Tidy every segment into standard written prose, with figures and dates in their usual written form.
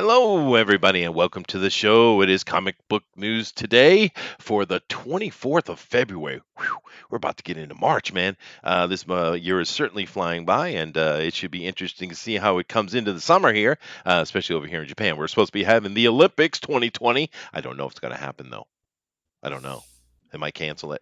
Hello, everybody, and welcome to the show. It is comic book news today for the 24th of February. Whew, we're about to get into March, man. This year is certainly flying by, and it should be interesting to see how it comes into the summer here, especially over here in Japan. We're supposed to be having the Olympics 2020. I don't know if it's going to happen, though. I don't know. They might cancel it.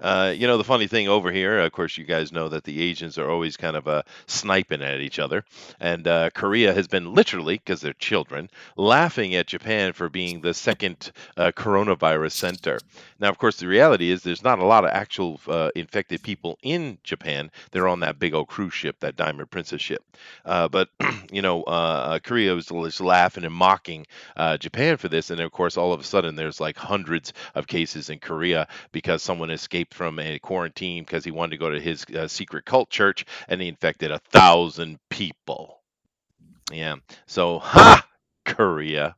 The funny thing over here, of course, you guys know that the Asians are always kind of sniping at each other. And Korea has been literally, because they're children, laughing at Japan for being the second coronavirus center. Now, of course, the reality is there's not a lot of actual infected people in Japan. They're on that big old cruise ship, that Diamond Princess ship. But, Korea was just laughing and mocking Japan for this. And of course, all of a sudden, there's like hundreds of cases in Korea because someone escaped from a quarantine because he wanted to go to his secret cult church and he infected 1,000 people. Yeah. So, ha! Korea.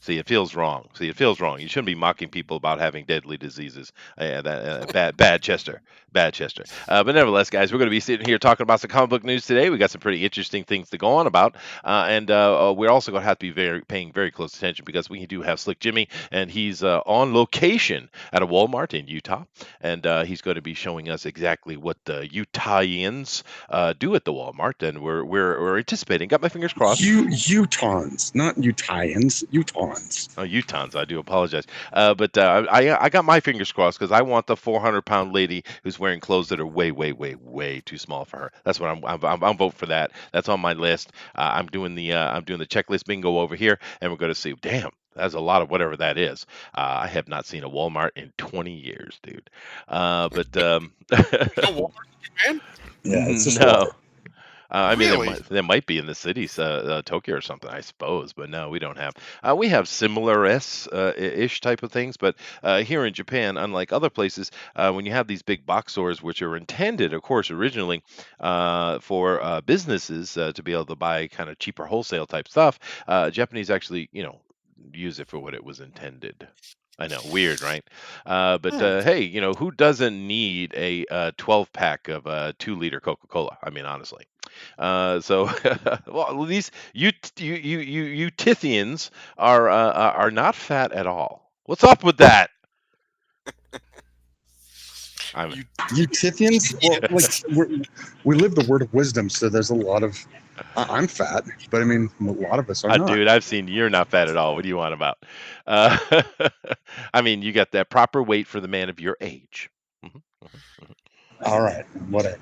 See, it feels wrong. See, it feels wrong. You shouldn't be mocking people about having deadly diseases. Bad Chester, bad Chester. But nevertheless, guys, we're going to be sitting here talking about some comic book news today. We got some pretty interesting things to go on about, and we're also going to have to be paying very close attention because we do have Slick Jimmy, and he's on location at a Walmart in Utah, and he's going to be showing us exactly what the Utahians do at the Walmart, and we're anticipating. Got my fingers crossed. Utahns, not Utahns, Utahns. Oh, Utahns. I do apologize. But I got my fingers crossed because I want the 400-pound lady who's wearing clothes that are way, way, way, way too small for her. That's what I'm voting for that. That's on my list. I'm doing the checklist bingo over here, and we're going to see. Damn, that's a lot of whatever that is. I have not seen a Walmart in 20 years, dude. But No Walmart in Japan? Yeah, it's just no. water. I mean, Really? there might be in the cities, Tokyo or something, I suppose, but no, we don't have. We have similar ish type of things, but here in Japan, unlike other places, when you have these big box stores, which are intended, of course, originally for businesses to be able to buy kind of cheaper wholesale type stuff, Japanese actually, use it for what it was intended. I know, weird, right? Hey, who doesn't need a 12 pack of 2-liter Coca-Cola? I mean, honestly. So, well, these you Tithians are not fat at all. What's up with that? I'm You Utithians? Well, like we live the word of wisdom, so there's a lot of. I'm fat, but I mean, a lot of us are not. dude. I've seen you're not fat at all. What do you want about? Uh, I mean, you got that proper weight for the man of your age. Mhm, mhm, mhm. All right, whatever.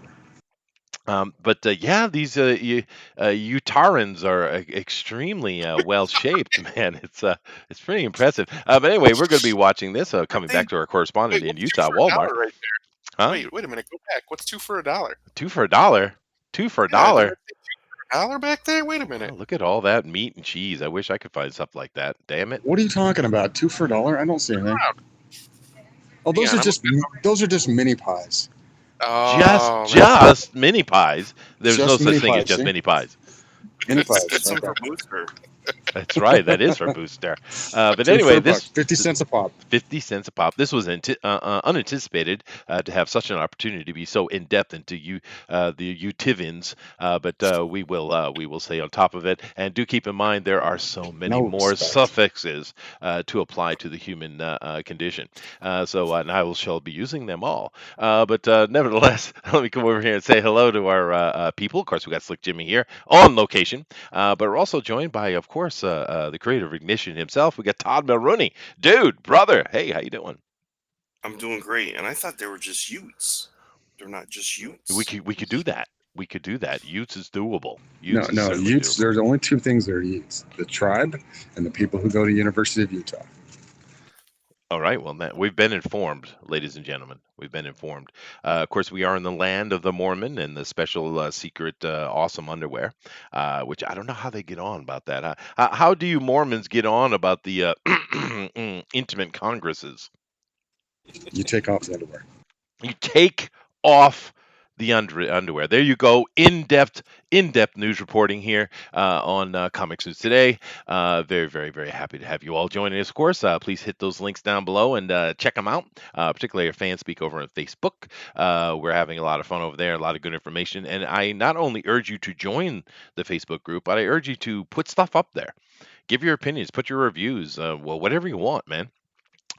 Yeah, these Utarans are extremely well shaped, man. It's pretty impressive. But anyway, we're going to be watching this. Coming they back to our correspondent wait, in what's two Utah, for a Walmart. dollar right there? Huh? Wait a minute, go back. What's two for a dollar? Two for a dollar. Two for a Yeah, didn't dollar. it say two for a dollar back there? Wait a Oh, minute. look at all that meat and cheese. I wish I could find stuff like that. Damn it. What are you talking about? Two for a dollar? I don't see anything. Wow. Oh, Hang on, I'm those are just mini pies. Just oh that's just mini pies. There's no Just such mini thing as pies. just See, mini pies. mini pies. that's Right some there. booster. That's right. That is for Booster. But Two for anyway, a buck. this 50 cents a pop. 50 cents a pop. This was unanticipated to have such an opportunity to be so in depth into the Utivins, but we will stay on top of it. And do keep in mind there are so many No more respect. suffixes to apply to the human condition. And I shall be using them all. But nevertheless, let me come over here and say hello to our people. Of course, we got Slick Jimmy here on location, but we're also joined by, of course, the creator of Ignition himself. We got Todd Mulrooney. Dude, brother, hey, how you doing? I'm doing great, and I thought they were just Utes. They're not just We Utes. could we could do that. We could do that. Utes is doable. No, Utes is no, certainly Utes. doable. There's only two things that are Utes: the tribe and the people who go to University of Utah. All right, well, we've been informed, ladies and gentlemen. We've been informed. Of course, we are in the land of the Mormon and the special secret awesome underwear, which I don't know how they get on about that. How do you Mormons get on about the intimate congresses? You take off the underwear. You take off the underwear. There you go. In-depth news reporting here on Comics News Today. Very, very, very happy to have you all joining us. Of course, please hit those links down below and check them out. Particularly our fan speak over on Facebook. We're having a lot of fun over there, a lot of good information. And I not only urge you to join the Facebook group, but I urge you to put stuff up there. Give your opinions, put your reviews, well, whatever you want, man.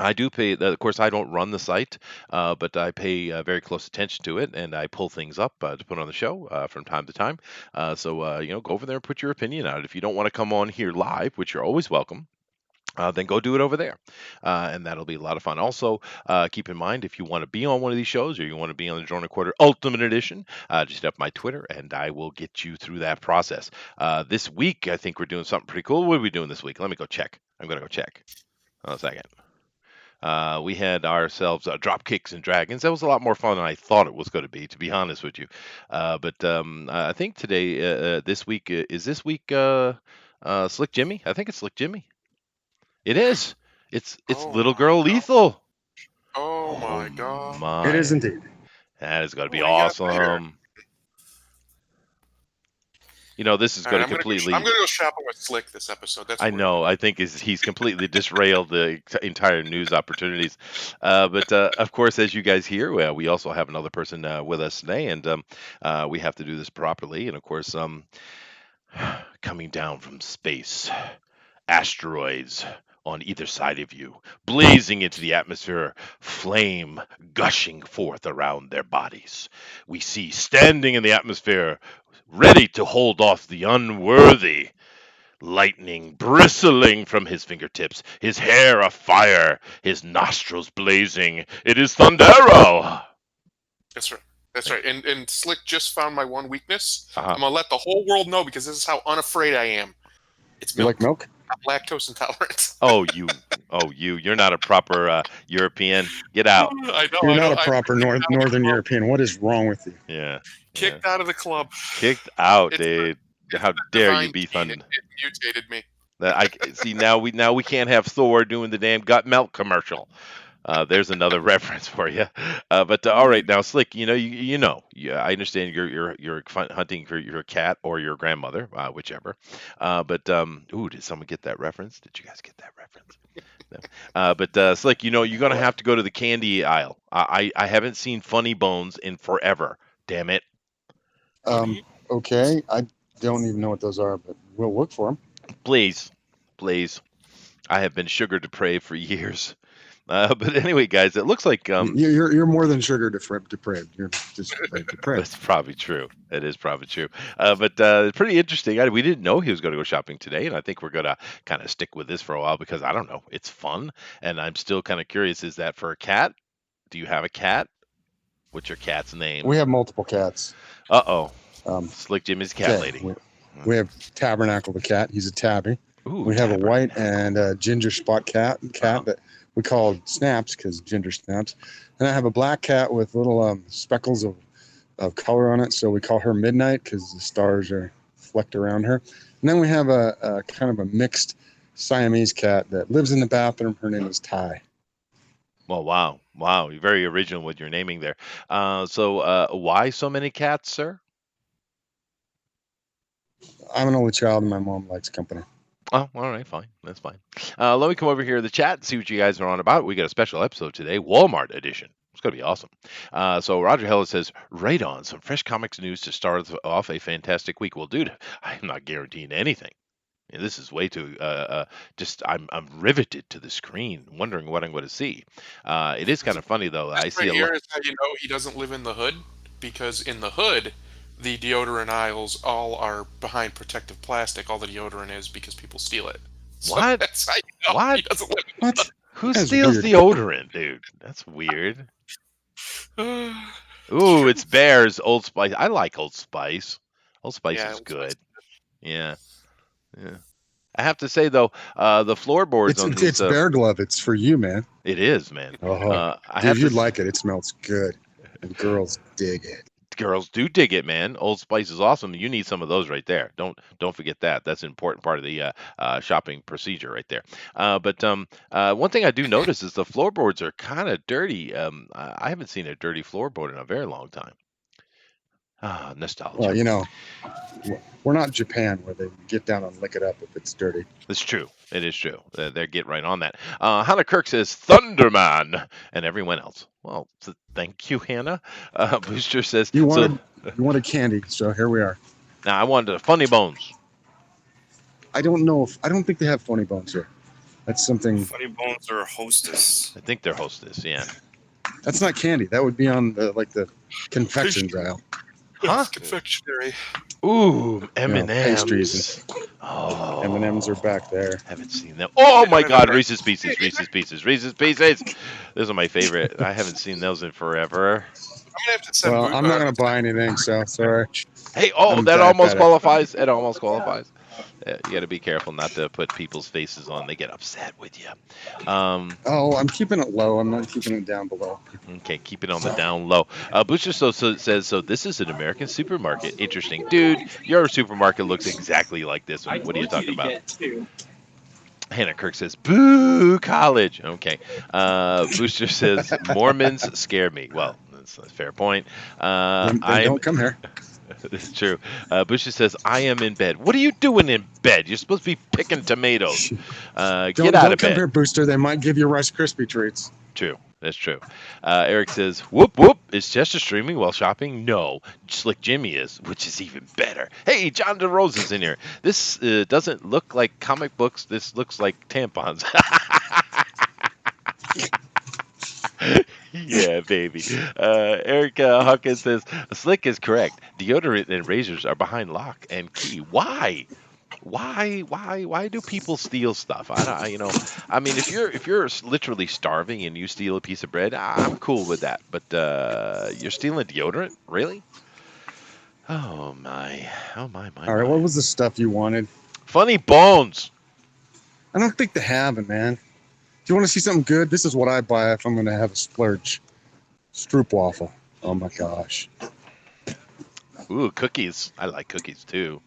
I do pay. Of course, I don't run the site, but I pay very close attention to it, and I pull things up to put on the show from time to time. So go over there and put your opinion out. If you don't want to come on here live, which you're always welcome, then go do it over there, and that'll be a lot of fun. Also, keep in mind if you want to be on one of these shows or you want to be on the Drone Recorder Ultimate Edition, just hit up my Twitter, and I will get you through that process. This week, I think we're doing something pretty cool. What are we doing this week? Let me go check. I'm gonna go check. Hold on a second. We had ourselves drop kicks and dragons. That was a lot more fun than I thought it was going to be honest with you. But I think today, this week, is this week Slick Jimmy? I think it's Slick Jimmy. It is. It's Oh Little my Girl god. Lethal. Oh Oh my god. It is my, indeed. that is going to be What do you got there? awesome. This is All going right, to I'm completely. gonna go shopping with Slick this episode. That's I what we're know. doing. I think he's completely disrailed the entire news opportunities. But of course, as you guys hear, we also have another person with us today, and we have to do this properly. And of course, coming down from space, asteroids on either side of you, blazing into the atmosphere, flame gushing forth around their bodies. We see standing in the atmosphere, ready to hold off the unworthy. Lightning bristling from his fingertips, his hair afire, his nostrils blazing. It is Thundero! That's right. That's right. And Slick just found my one weakness. Uh-huh. I'm gonna let the whole world know because this is how unafraid I am. It's You milk. like milk? I'm lactose intolerant. You're not a proper European. Get out. I know. You're I not know. a proper Northern European. What is wrong with you? Yeah, yeah. Kicked out of the club. Kicked out, It's the, dude. it's How the dare you divine be gene. Thund? It mutated me. That I see now we can't have Thor doing the damn gut melt commercial. There's another reference for you. But all right, now Slick, I understand you're hunting for your cat or your grandmother, whichever. Ooh, did someone get that reference? Did you guys get that reference? No. But Slick, you're gonna have to go to the candy aisle. I haven't seen Funny Bones in forever. Damn it! Okay. I don't even know what those are, but we'll look for them. Please, please. I have been sugar depraved for years. But anyway, guys, it looks like You're more than sugar depraved. You're just depraved. that's probably true. It is probably true. But pretty interesting. We didn't know he was going to go shopping today, and I think we're going to kind of stick with this for a while because I don't know. It's fun, and I'm still kind of curious. Is that for a cat? Do you have a cat? What's your cat's name? We have multiple cats. Uh-oh. Um, Slick Jimmy's cat lady. We have Tabernacle the cat. He's a tabby. Ooh, We have a Tabernacle. white and a ginger spot cat that we call Snaps because ginger snaps. And I have a black cat with little speckles of color on it, so we call her Midnight because the stars are flecked around her. And then we have a kind of a mixed Siamese cat that lives in the bathroom. Her name is Ty. Well, wow. You're very original with your naming there. So why so many cats, sir? I'm an only child, and my mom likes company. Oh, all right, fine. That's fine. Let me come over here to the chat and see what you guys are on about. We got a special episode today, Walmart edition. It's going to be awesome. So Roger Heller says, right on, some fresh comics news to start off a fantastic week. Well, dude, I'm not guaranteeing anything. This is way too, just, I'm riveted to the screen, wondering what I'm going to see. It is kind of funny, though. I This see right a lot. here is how you know he doesn't live in the hood, because in the hood, the deodorant aisles all are behind protective plastic. All the deodorant is because people steal it. So What? that's how you know What? he doesn't live What? Who That's steals weird. deodorant, dude? That's weird. in Ooh, true. it's Bears, Old Spice. I like Old Spice. Old Spice Yeah, is Old Spice. good. Yeah. Yeah. I have to say though, the floorboards on these, It's Bear Glove. It's for you, man. it is, man. Oh, I dude, have to. you'd like it. It smells good, and girls dig it. Girls do dig it, man. Old Spice is awesome. You need some of those right there. Don't forget that. That's an important part of the shopping procedure right there. But one thing I do notice is the floorboards are kind of dirty. I haven't seen a dirty floorboard in a very long time. Ah, nostalgia. Well, we're not Japan where they get down and lick it up if it's dirty. It's true. It is true. They get right on that. Hannah Kirk says Thunderman, and everyone else. Well, thank you, Hannah. Booster says You so. wanted you wanted candy, so here we are. Now I wanted the funny bones. I don't think they have funny bones here. That's something. Funny Bones or Hostess. I think they're hostess. Yeah. That's not candy. That would be on the confections aisle. Huh? Confectionery. Ooh, M&Ms. Pastries Oh, M&Ms are back there. haven't seen them. Oh my No, God, no. Reese's Pieces, Reese's Pieces, Reese's Pieces. Those are my favorite. I haven't seen those in forever. I'm gonna have to send. Well, I'm not gonna buy anything, so sorry. Hey, oh, I'm that almost diabetic. qualifies. It almost qualifies. You got to be careful not to put people's faces on. They get upset with you. Oh, I'm keeping it low. I'm not keeping it down below. Okay, keep it on the down low. Butcher says, so this is an American supermarket. Interesting. Dude, your supermarket looks exactly like this one. What are you talking about? Hannah Kirk says, boo, college. Okay. Booster says, Mormons scare me. Well, that's a fair point. Then I am. don't come here. This is true. Booster says, I am in bed. What are you doing in bed? You're supposed to be picking tomatoes. Get out Don't of come bed. here, Booster. They might give you Rice Krispie treats. True. That's true. Eric says, whoop, whoop. Is Chester streaming while shopping? No. Slick Jimmy is, which is even better. Hey, John DeRose is in here. This doesn't look like comic books. This looks like tampons. Yeah, baby. Eric Hawkins says, Slick is correct. Deodorant and razors are behind lock and key. Why? Why do people steal stuff? I mean, if you're literally starving and you steal a piece of bread, I'm cool with that. But you're stealing deodorant, really? Oh my, my. All right, what was the stuff you wanted? Funny bones. I don't think they have it, man. Do you want to see something good? This is what I buy if I'm going to have a splurge. Stroopwafel. Oh my gosh. Ooh, cookies. I like cookies too.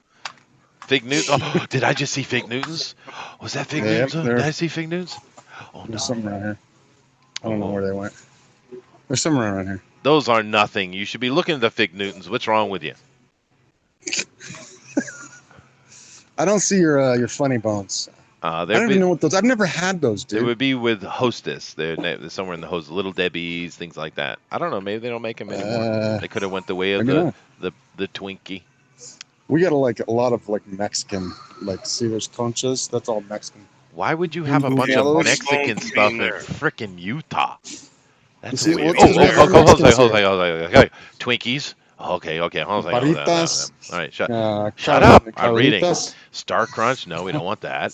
Fig Newtons. Oh, did I just see Fig Newtons? Was that Fig Yep, Newtons? Did I see Fig Newtons? Oh no. There's some around here. I don't know where they went. There's some around here. Those are nothing. You should be looking at the Fig Newtons. What's wrong with you? I don't see your funny bones. I don't even know what those. I've never had those, It dude. would be with Hostess. They're somewhere in the Hostess, Little Debbie's, things like that. I don't know. Maybe they don't make them anymore. They could have went the way of maybe the Twinkie. We got a lot of Mexican, see those conchas. That's all Mexican. Why would you have a bunch Yeah, of those Mexican bones stuff in in there. frickin' Utah? That's see, weird. well, it's 'cause we have Hold on, Mexicans hold here. on. Okay. Twinkies. Okay. Hold on. Baritas. All right, shut Shut up. I'm reading. Carnitas. Star Crunch. No, we don't want that.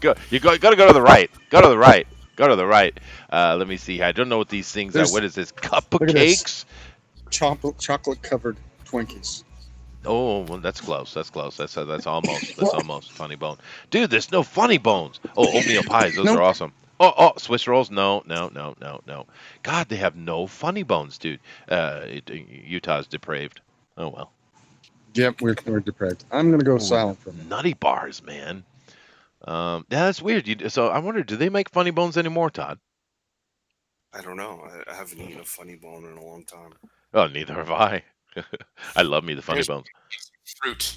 Gotta go to the right. Go to the right. Go to the right. Let me see. I don't know what these things are. There's- What is this? Cup of look at this. cakes? Chocolate covered Twinkies. Oh, well, that's close. That's close. That's almost funny bone. Dude, there's no funny bones. Oh, oatmeal pies. Those Nope. are awesome. Oh, Swiss rolls. No. God, they have no funny bones, dude. Utah's depraved. Oh well. Yep, we're depraved. I'm gonna go silent for a minute. Nutty bars, man. Yeah, that's weird. So I wonder, do they make funny bones anymore, Todd? I don't know. I haven't eaten a funny bone in a long time. Oh, neither have I. I love me the funny There's- bones. Fruit.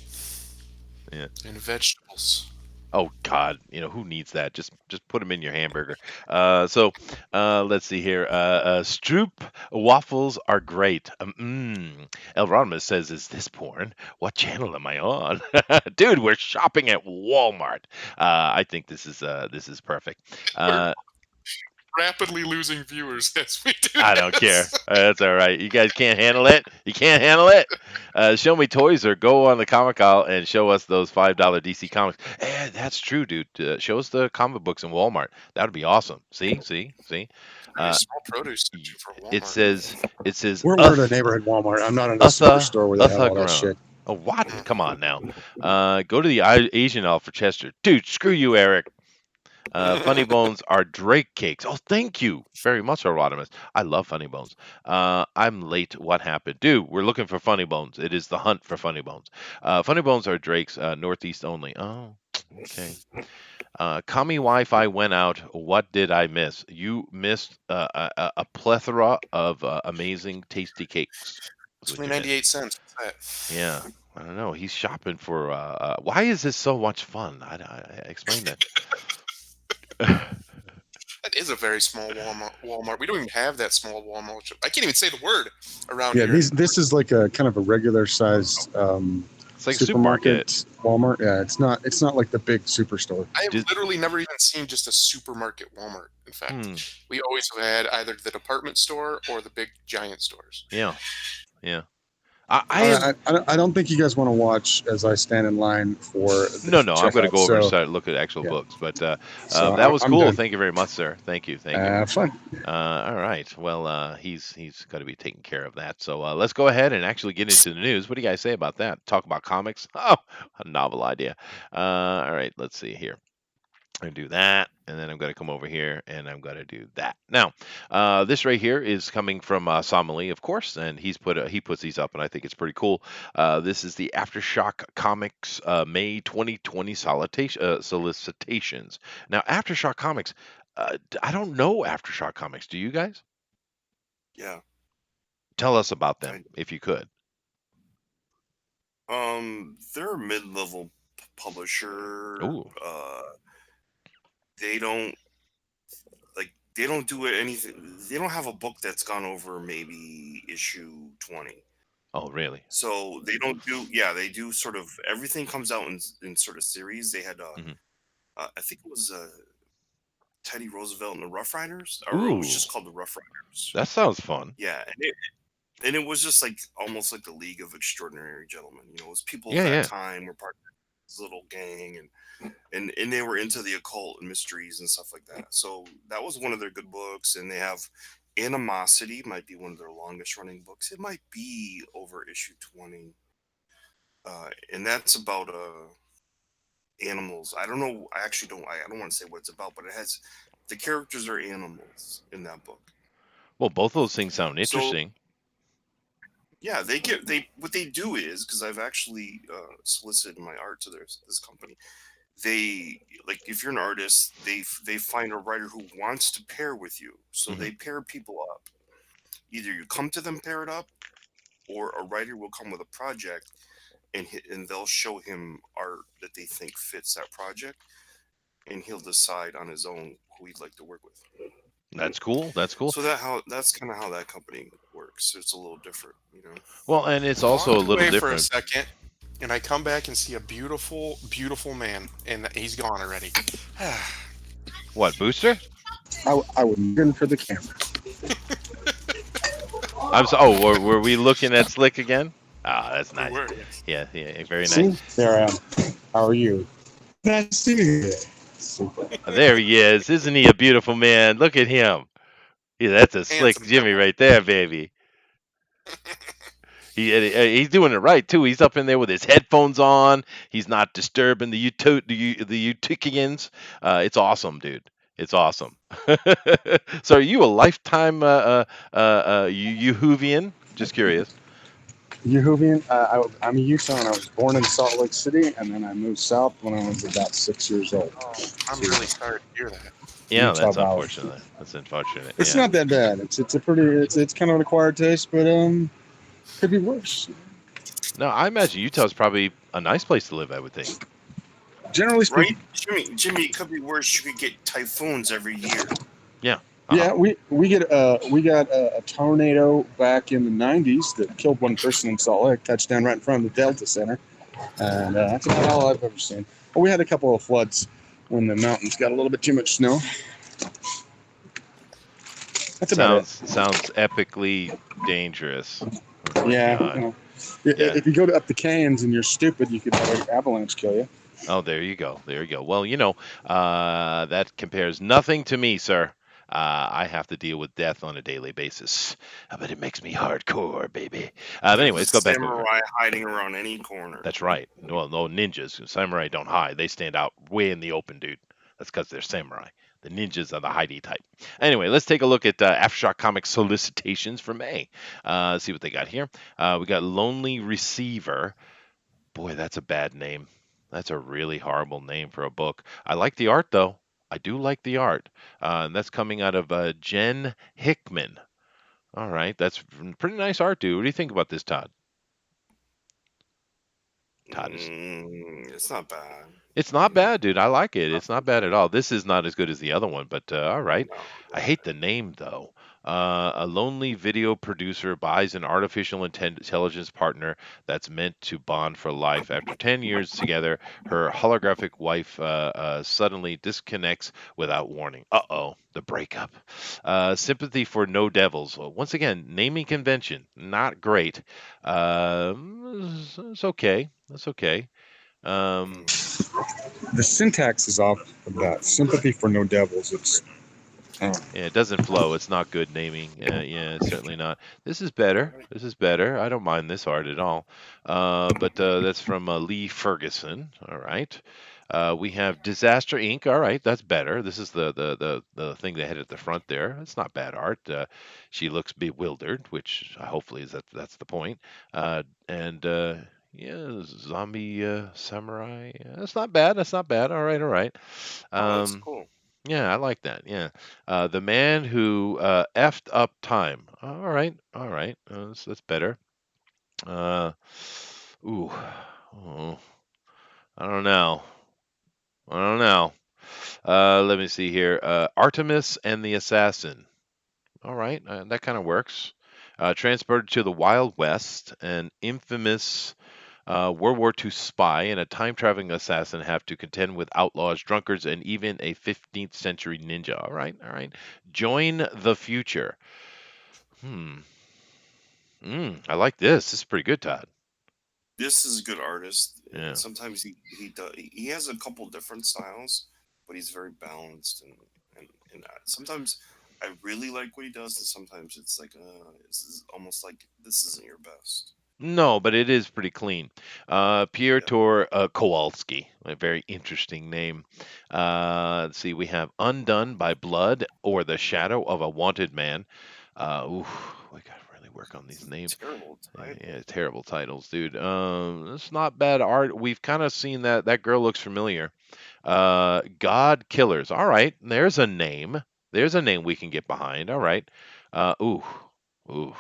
Yeah. And vegetables. Oh God, who needs that? Just put them in your hamburger. Let's see here. Stroop waffles are great. El Ramos says, "Is this porn? What channel am I on?" Dude, we're shopping at Walmart. I think this is perfect. Rapidly losing viewers as we do. I don't care. this. That's all right. You guys can't handle it. You can't handle it. Show me toys or go on the comic aisle and show us those $5 DC comics. That's true, dude. Show us the comic books in Walmart. That would be awesome. See. Very small produce section for Walmart. It says. We're at a neighborhood Walmart. I'm not in a superstore where they have all that shit. Oh, what? Come on now. Go to the Asian aisle for Chester, dude. Screw you, Eric. Funny Bones are Drake cakes. Oh, thank you very much, Rodimus. I love Funny Bones. I'm late. What happened? Dude, we're looking for Funny Bones. It is the hunt for Funny Bones. Funny Bones are Drake's Northeast only. Oh, Okay. Kami Wi-Fi went out. What did I miss? You missed a plethora of amazing, tasty cakes. Is It's what only you missed. 98 cents. What's Yeah. I don't know. He's shopping for. Why is this so much fun? Explain that. that is a very small Walmart. We don't even have that small Walmart. I can't even say the word around Yeah, here anymore. this is like a kind of a regular sized It's like a supermarket. supermarket, Walmart. Yeah, it's not like the big superstore. I have Did, literally never even seen just a supermarket Walmart. In fact, hmm. we always have had either the department store or the big giant stores. Yeah. Yeah. I All am. right, I don't think you guys want to watch as I stand in line for the No, no. I'm going to checkout. go over and So start look at actual yeah, books. But so that was I'm cool. done. Thank you very much, sir. Thank you. Thank you. Fun. All right. Well, he's got to be taking care of that. So let's go ahead and actually get into the news. What do you guys say about that? Talk about comics. Oh, a novel idea. All right. Let's see here. I'm gonna do that, and then I'm gonna come over here and I'm gonna do that. Now, this right here is coming from Somali, of course, and he puts these up, and I think it's pretty cool. This is the Aftershock Comics May 2020 solicitations. Now, Aftershock Comics, I don't know Aftershock Comics. Do you guys? Yeah. Tell us about them I, if you could. they're a mid-level publisher. Ooh. They don't they don't do anything. They don't have a book that's gone over maybe issue 20. Oh, really? So they don't do. Yeah, they do sort of everything comes out in sort of series. They had Hmm. I think it was Teddy Roosevelt and the Rough Riders, or it was Ooh, just called the Rough Riders. that sounds fun. Yeah, and it was just like almost like the League of Extraordinary Gentlemen. You know, it was people of Yeah, that yeah. time were part of this little gang, and they were into the occult and mysteries and stuff like that. So that was one of their good books, and they have Animosity might be one of their longest running books. It might be over issue 20, and that's about animals. I don't know. I actually don't. I don't want to say what it's about, but it has the characters are animals in that book. Well, both those things sound So interesting. yeah, they what they do is because I've actually solicited my art to this company. They like if you're an artist, they find a writer who wants to pair with you, so Hmm. they pair people up. Either you come to them paired up, or a writer will come with a project and they'll show him art that they think fits that project, and he'll decide on his own who he'd like to work with. That's cool. That's cool. So that's kind of how that company works. It's a little different, you know. Well, and it's I also a walk little away for a different. second, and I come back and see a beautiful, beautiful man, and he's gone already. What, Booster? I would looking for the camera. I'm so. Oh, were we looking at Slick again? Ah, that's We nice. were, yes. Yeah, yeah, very See, nice. there I am. How are you? Nice to see you. Super. There he is. Isn't he a beautiful man? Look at him. Yeah, that's a Slick Handsome Jimmy devil. right there, baby. He's doing it right too. He's up in there with his headphones on. He's not disturbing the Utikians. It's awesome, dude. It's awesome. So, are you a lifetime Yehovian? Just curious. Yehovian. I'm a Utahn. I was born in Salt Lake City, and then I moved south when I was about 6 years old Oh, I'm to really sorry to hear that. Yeah, Utah that's Valley. unfortunate. That's unfortunate. It's Yeah. not that bad. It's a pretty. It's kind of an acquired taste, but could be worse. No, I imagine Utah's probably a nice place to live, I would think. Generally Right, speaking, Jimmy, it could be worse. You could get typhoons every year. Yeah. yeah, we got a tornado back in the '90s that killed one person in Salt Lake. Touchdown right in front of the Delta Center, and that's about all I've ever seen. But we had a couple of floods when the mountains got a little bit too much snow. That's about it. Sounds epically dangerous. Oh my Yeah, God. Yeah. Yeah. If you go to up the canyons and you're stupid, you could have an avalanche kill you. Oh, there you go. There you go. Well, that compares nothing to me, sir. I have to deal with death on a daily basis, but it makes me hardcore, baby. But anyway, There's a let's go back over. samurai hiding around any corner. That's right. Well, no ninjas. Samurai don't hide. They stand out way in the open, dude. That's because they're samurai. The ninjas are the hidey type. Anyway, let's take a look at Aftershock Comics solicitations for May. Let's see what they got here. We got Lonely Receiver. Boy, that's a bad name. That's a really horrible name for a book. I like the art though. I do like the art. And that's coming out of Jen Hickman. All right, that's pretty nice art, dude. What do you think about this, Todd? Todd is. It's not bad. It's I not mean, bad, dude. I like it. not It's not bad at all. This is not as good as the other one, but all right. no. I hate the name though. A lonely video producer buys an artificial intelligence partner that's meant to bond for life. After 10 years together, her holographic wife suddenly disconnects without warning. Uh-oh, the breakup. Sympathy for No Devils. Well, once again, naming convention, not great. It's okay. That's okay. Um, The syntax is off of that. Sympathy for no devils. It's Yeah, it doesn't flow. It's not good naming. Yeah, it's certainly not. This is better. This is better. I don't mind this art at all. But that's from Lee Ferguson. All right. We have Disaster Inc. All right, that's better. This is the thing they had at the front there. It's not bad art. She looks bewildered, which hopefully that's the point. And yeah, zombie samurai. That's not bad. That's not bad. All right, all right. Oh, that's Um, cool. yeah, I like that. Yeah. The man who effed up time. All right. All right. That's better. Uh, ooh. Oh, I don't know. I don't know. Let me see here. Artemis and the Assassin. All right. That kind of works. Transported to the Wild West, an infamous World War II spy and a time traveling assassin have to contend with outlaws, drunkards, and even a 15th century ninja. All right, all right. Join the future. Hmm. I like this. This is pretty good, Todd. This is a good artist. Yeah. Sometimes he has a couple different styles, but he's very balanced and sometimes I really like what he does, and sometimes it's like this is almost like this isn't your best. No, but it is pretty clean. Yeah. Piotr Kowalski, a very interesting name. Let's see, we have Undone by Blood or The Shadow of a Wanted Man. Ooh, we got to really work on It's these a names. terrible Yeah, title. terrible titles, dude. It's not bad art. We've kind of seen that. That girl looks familiar. God Killers. All right, there's a name. There's a name we can get behind. All right. Ooh, ooh.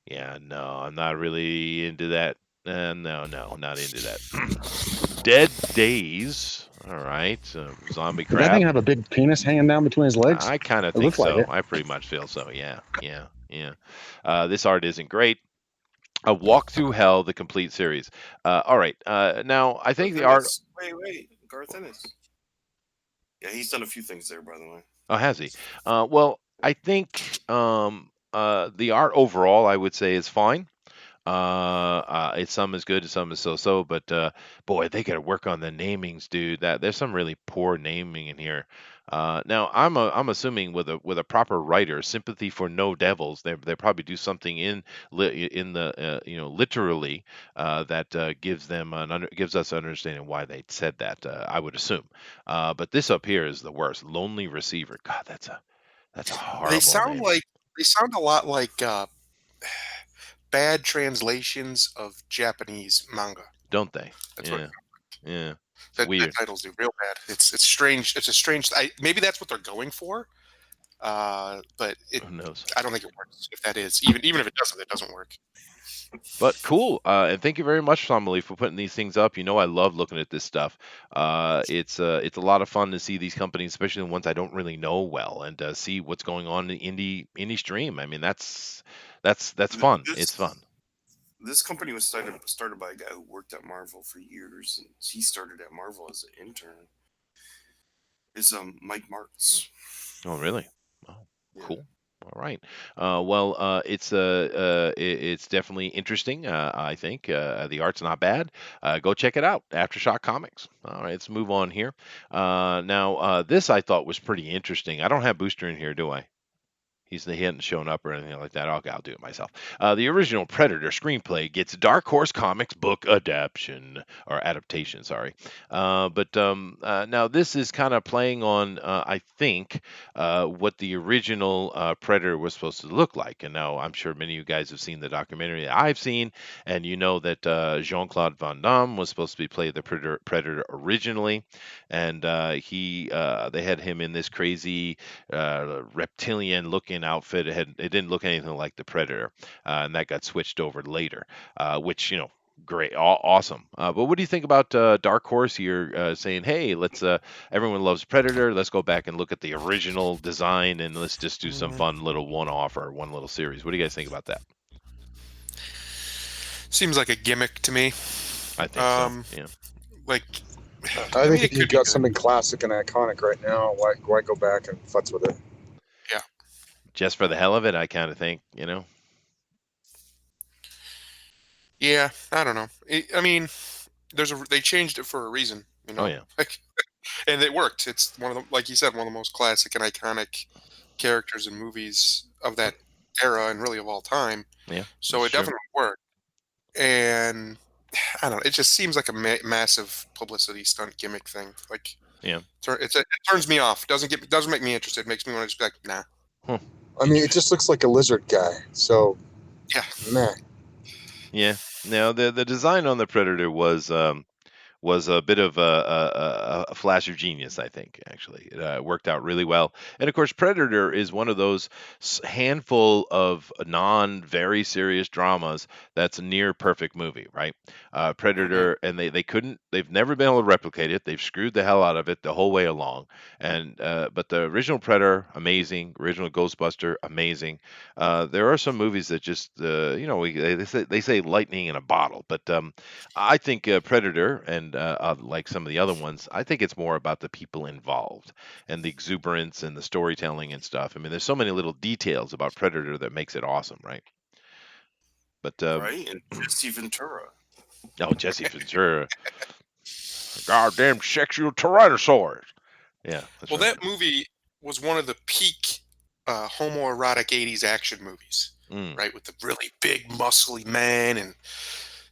Yeah, no, I'm not really into that. No, no, not into that. Dead Days. All right. Zombie did that thing crap. have a big penis hanging down between his legs? I kind of It think looked like so. it. I pretty much feel so. Yeah, yeah, yeah. This art isn't great. A Walk Through Hell, the complete series. All right. Now, I think Garth the art. Ennis. Wait. Garth Ennis. Yeah, he's done a few things there, by the way. Oh, has he? Well, I think the art overall, I would say, is fine. It's some is good and some is so-so, but boy, they got to work on the namings, dude. That there's some really poor naming in here. Now I'm assuming with a proper writer, sympathy for no devils, they probably do something in the literally that gives us an understanding why they said that. I would assume, but this up here is the worst. Lonely receiver. God, that's a They horrible sound name, like they sound a lot like bad translations of Japanese manga. don't they? That's what Yeah, yeah. It's that weird. titles do real bad. It's strange. It's a strange. Maybe that's what they're going for. But Who knows? I don't think it works. If that is even if it doesn't work. But cool, and thank you very much, Somali, for putting these things up. You know, I love looking at this stuff. It's a lot of fun to see these companies, especially the ones I don't really know well, and see what's going on in the indie stream. I mean, that's Th- fun. It's This fun. this company was started by a guy who worked at Marvel for years, and he started at Marvel as an intern. Is Mike Martz? Oh, really? Oh, Yeah. cool. All right. Well, it's definitely interesting. I think the art's not bad. Go check it out. Aftershock Comics. All right, let's move on here. Now, this I thought was pretty interesting. I don't have Booster in here, do I? He hadn't shown up or anything like that. Okay, I'll do it myself. The original Predator screenplay gets Dark Horse Comics book adaptation. Sorry, but now this is kind of playing on, I think, what the original Predator was supposed to look like. And now I'm sure many of you guys have seen the documentary that I've seen, and you know that Jean-Claude Van Damme was supposed to be play the Predator originally, and they had him in this crazy reptilian looking outfit. It didn't look anything like the Predator, and that got switched over later, which great, awesome. But what do you think about Dark Horse here saying, "Hey, let's everyone loves Predator. Let's go back and look at the original design, and let's just do some Mhm. fun little one-off or one little series." What do you guys think about that? Seems like a gimmick to me. I think so. Yeah. Like, I think it if you've could be got good. something classic and iconic right now, why go back and futz with it? Yeah. Just for the hell of it, I kind of think, Yeah, I don't know. I mean, they changed it for a reason, Oh yeah, like, and it worked. It's one of the, like you said, one of the most classic and iconic characters in movies of that era and really of all time. yeah, So that's it true. definitely worked. And I don't know. It just seems like a massive publicity stunt gimmick thing. Like, Yeah. it turns me off. Doesn't make me interested. It makes me want to just be like, nah. Huh. I mean, it just looks like a lizard guy. So, Yeah. meh. Yeah. Now the design on the Predator was a bit of a flash of genius, I think, actually. It worked out really well. And of course, Predator is one of those handful of very serious dramas that's a near perfect movie, right? Hmm. Predator, and they've never been able to replicate it. They've screwed the hell out of it the whole way along. And but the original Predator, amazing. Original Ghostbuster, amazing. There are some movies that just, they say lightning in a bottle, but I think Predator and like some of the other ones, I think it's more about the people involved and the exuberance and the storytelling and stuff. I mean, there's so many little details about Predator that makes it awesome, right? But Right? And Jesse Ventura. oh, Jesse Ventura, goddamn sexual tyrannosaurus. Yeah, that's Well, right. that movie was one of the peak homoerotic '80s action movies, Mm, right? With the really big, muscly men, and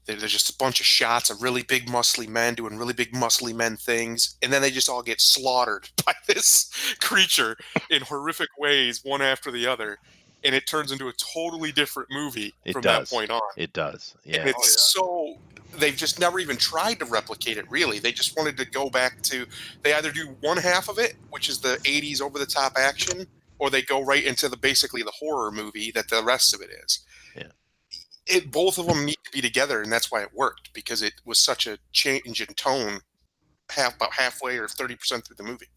there's just a bunch of shots of really big, muscly men doing really big, muscly men things, and then they just all get slaughtered by this creature in horrific ways, one after the other, and it turns into a totally different movie it from that does. point on. It does. And Yeah. Oh it's so they've just never even tried to replicate it. Really, they just wanted to go back to, they either do one half of it, which is the '80s over the top action, or they go right into the basically the horror movie that the rest of it is. Yeah. Both of them need to be together, and that's why it worked, because it was such a change in tone about halfway or 30% through the movie.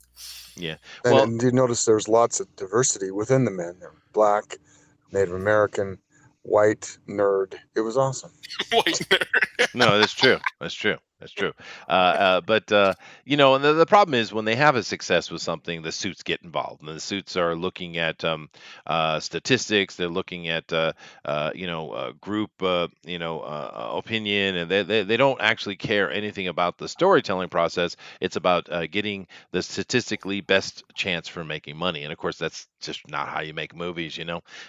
Yeah. And, Well, and you notice there's lots of diversity within the men. They're black, Native American, white, nerd. It was awesome. White nerd. no, that's true. That's true. That's true. But and the problem is when they have a success with something, the suits get involved, and the suits are looking at statistics. They're looking at group opinion, and they don't actually care anything about the storytelling process. It's about getting the statistically best chance for making money, and of course, that's just not how you make movies.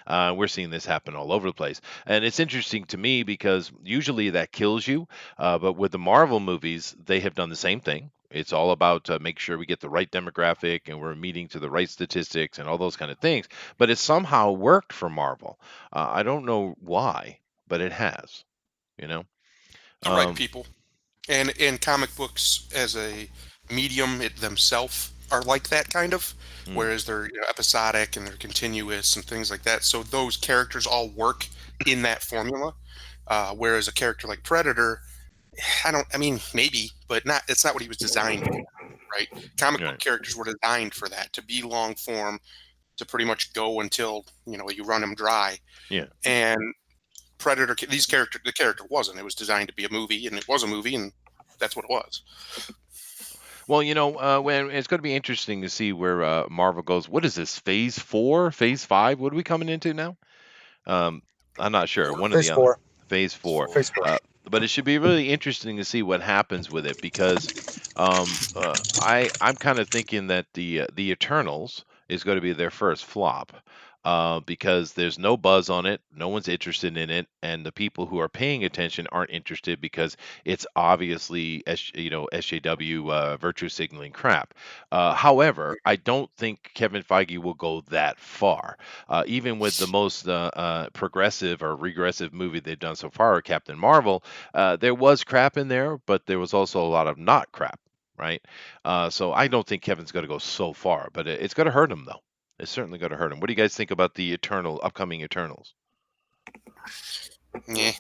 We're seeing this happen all over the place, and it's interesting to me because usually that kills you, but with the Marvel movies, they have done the same thing. It's all about make sure we get the right demographic and we're meeting to the right statistics and all those kind of things. But it somehow worked for Marvel. I don't know why, but it has. You know. The right Um, people. And comic books as a medium it themselves are like that kind of, mm, whereas they're episodic and they're continuous and things like that, so those characters all work in that formula, whereas a character like Predator, I mean, maybe, but not, it's not what he was designed to do, right? Comic book right. characters were designed for that, to be long form, to pretty much go until you run them dry. Yeah. And Predator, the character wasn't. It was designed to be a movie, and it was a movie, and that's what it was. Well, when it's going to be interesting to see where Marvel goes. What is this? Phase 4, Phase 5? What are we coming into now? Um, I'm not sure. One or Phase the other. 4. Phase 4. Phase 4. But it should be really interesting to see what happens with it because I'm kind of thinking that the Eternals is going to be their first flop. because there's no buzz on it, no one's interested in it, and the people who are paying attention aren't interested because it's obviously SJW virtue signaling crap. However, I don't think Kevin Feige will go that far. Even with the most progressive or regressive movie they've done so far, Captain Marvel, there was crap in there, but there was also a lot of not crap, right? So I don't think Kevin's going to go so far, but it's going to hurt him though. It's certainly going to hurt him. What do you guys think about the upcoming Eternals? Yeah.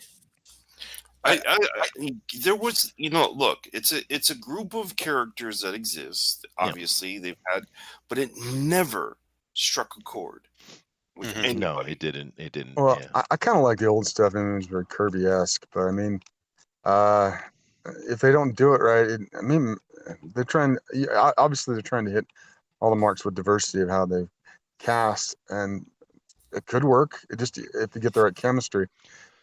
There was, look, it's a group of characters that exist. Yeah. Obviously, they've had, but it never struck a chord with Mhm. anybody. No, it didn't. It didn't. Well, Yeah. I kind of like the old stuff, and it was very Kirby-esque. But I mean, if they don't do it right, I mean, they're trying. Obviously, they're trying to hit all the marks with diversity of how they cast, and it could work. It just if you get the right chemistry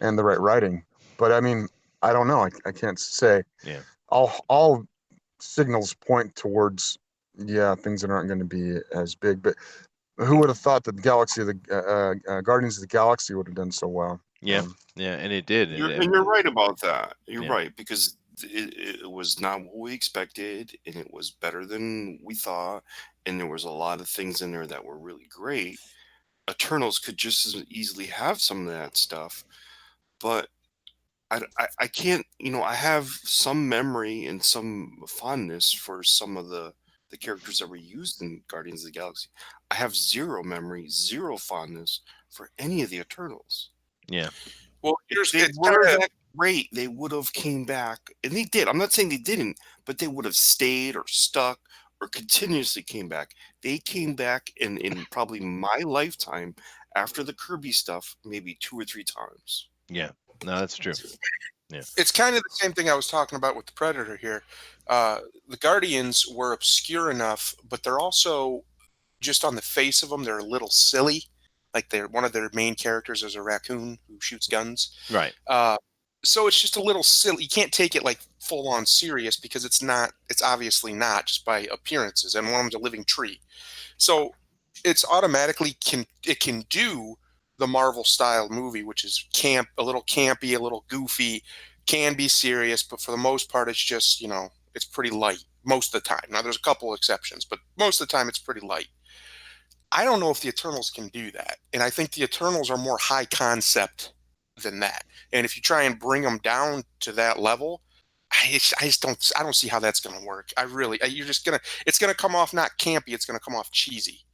and the right writing. But I mean, I don't know. I can't say. Yeah. All signals point towards things that aren't going to be as big. But who would have thought that the Galaxy of the Guardians of the Galaxy would have done so well? Yeah. Yeah. And it did. You're right about that. You're Yeah. right, because it was not what we expected, and it was better than we thought, and there was a lot of things in there that were really great. Eternals could just as easily have some of that stuff, but I can't. I have some memory and some fondness for some of the characters that were used in Guardians of the Galaxy. I have zero memory, zero fondness for any of the Eternals. Yeah. Well, If they it's were kinda, that great, they would have came back, and they did. I'm not saying they didn't, but they would have stayed or stuck or continuously came back. They came back in probably my lifetime after the Kirby stuff, maybe 2 or 3 times. Yeah. No, that's true. it's kind of the same thing I was talking about with the Predator here. The Guardians were obscure enough, but they're also just on the face of them, they're a little silly. Like one of their main characters is a raccoon who shoots guns. Right. So it's just a little silly. You can't take it like full on serious because it's not. It's obviously not just by appearances, and one of them's a living tree. So it's automatically it can do the Marvel style movie, which is a little campy, a little goofy, can be serious, but for the most part, it's just it's pretty light most of the time. Now there's a couple exceptions, but most of the time it's pretty light. I don't know if the Eternals can do that, and I think the Eternals are more high concept than that. And if you try and bring them down to that level, I just don't. I don't see how that's going to work. You're just gonna. It's going to come off not campy. It's going to come off cheesy.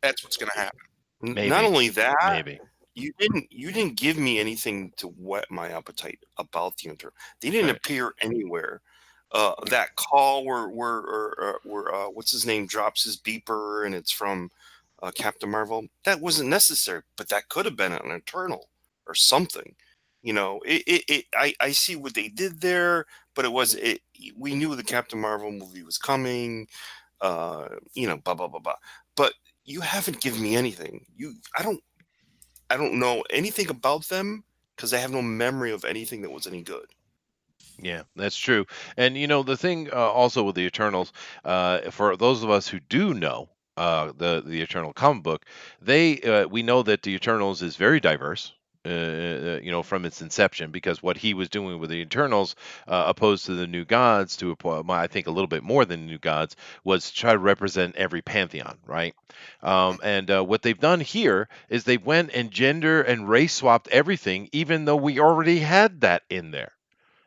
That's what's going to happen. Maybe. Not only that, Maybe. you didn't give me anything to whet my appetite about the Eternals. They didn't Right. appear anywhere. That call where what's his name drops his beeper and it's from Captain Marvel, that wasn't necessary, but that could have been an Eternal or something. I see what they did there, but we knew the Captain Marvel movie was coming, blah blah blah blah. But you haven't given me anything. I don't know anything about them because I have no memory of anything that was any good. Yeah, that's true. And the thing also with the Eternals, for those of us who do know the Eternal comic book, we know that the Eternals is very diverse. From its inception, because what he was doing with the Eternals, opposed to the New Gods, I think a little bit more than the New Gods, was try to represent every pantheon, right? And what they've done here is they went and gender and race swapped everything, even though we already had that in there.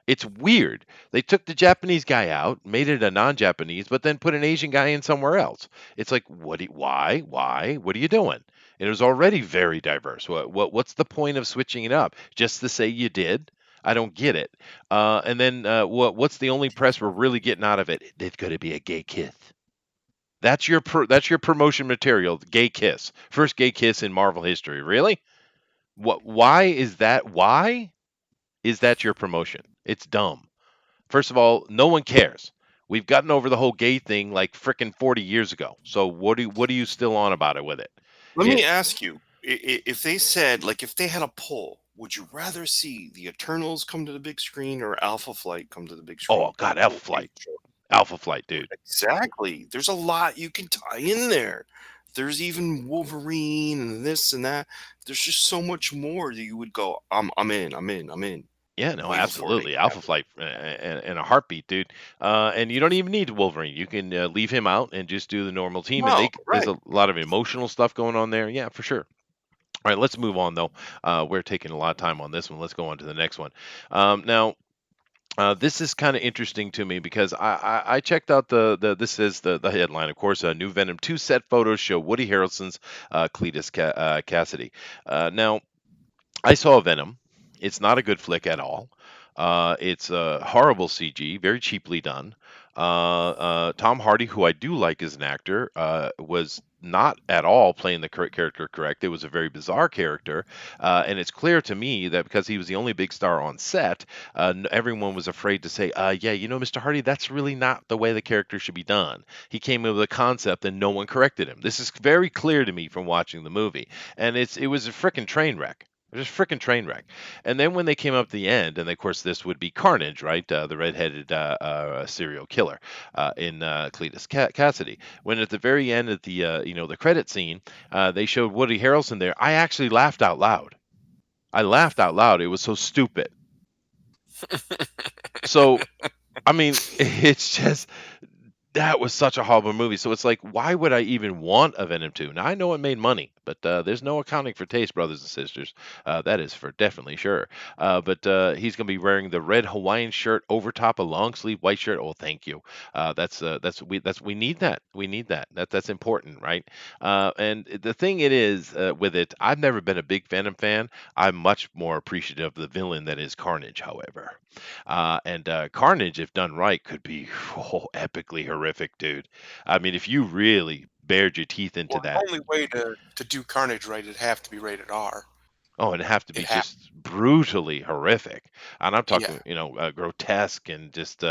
It's weird. They took the Japanese guy out, made it a non-Japanese, but then put an Asian guy in somewhere else. It's like, why? What are you doing? It was already very diverse. What's the point of switching it up? Just to say you did? I don't get it. And then what's the only press we're really getting out of it? There's going to be a gay kiss. That's your promotion material. Gay kiss, first gay kiss in Marvel history. Really? What? Why is that? Why is that your promotion? It's dumb. First of all, no one cares. We've gotten over the whole gay thing like frickin' 40 years ago. So what are you still on about it with it? Let me ask you, if they said, like, if they had a poll, would you rather see the Eternals come to the big screen or Alpha Flight come to the big screen? Oh God, Alpha Flight, dude. Exactly. There's a lot you can tie in there. there's even Wolverine and this and that. There's just so much more that you would go, I'm in, I'm in, Yeah, no, way before it absolutely. even Alpha happened. Flight in a heartbeat, dude. And you don't even need Wolverine. You can leave him out and just do the normal team. And No, there's right. a lot of emotional stuff going on there. Yeah, for sure. All right, let's move on though. We're taking a lot of time on this one. Let's go on to the next one. Now, this is kind of interesting to me because I checked out this is the headline, of course. New Venom 2 set photos show Woody Harrelson's Cletus Cassidy. Now, I saw Venom. It's not a good flick at all. It's horrible CG, very cheaply done. Tom Hardy, who I do like as an actor, was not at all playing the correct character correct. It was a very bizarre character, and it's clear to me that because he was the only big star on set, everyone was afraid to say, "Yeah, you know, Mr. Hardy, that's really not the way the character should be done." He came in with a concept, and no one corrected him. This is very clear to me from watching the movie, and it was a freaking train wreck. Just freaking train wreck. And then when they came up at the end, and of course this would be Carnage, right? The redheaded serial killer in Cletus Cassidy. When at the very end of the the credit scene, they showed Woody Harrelson there. I actually laughed out loud. I laughed out loud. It was so stupid. So I mean, it's just that was such a horrible movie. So it's like, why would I even want a Venom 2? Now I know it made money, but there's no accounting for taste, brothers and sisters. That is for definitely sure. But he's going to be wearing the red Hawaiian shirt over top a long sleeve white shirt. Oh, thank you. That's we need that. We need that. That's important, right? And the thing it is with it, I've never been a big Venom fan. I'm much more appreciative of the villain that is Carnage, however. And Carnage, if done right, could be epically horrific, dude. I mean, if you really bared your teeth into Well, that, the only way to do Carnage right, it'd have to be rated R. oh, it'd have to be It have. just brutally horrific. And I'm Yeah. talking, grotesque and just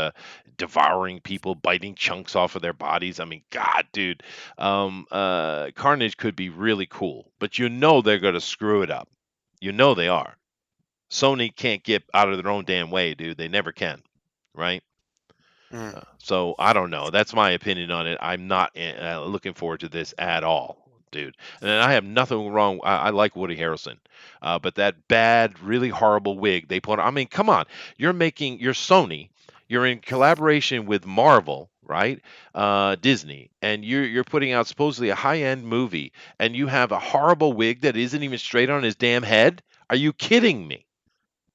devouring people, biting chunks off of their bodies. I mean, God, dude, Carnage could be really cool, but they're going to screw it up. You know they are. Sony can't get out of their own damn way, dude. They never can, right? Mm. So I don't know. That's my opinion on it. I'm not looking forward to this at all, dude. And I have nothing wrong. I like Woody Harrelson, but that bad, really horrible wig they put on. I mean, come on. You're Sony. You're in collaboration with Marvel, right? Disney, and you're putting out supposedly a high end movie, and you have a horrible wig that isn't even straight on his damn head. Are you kidding me?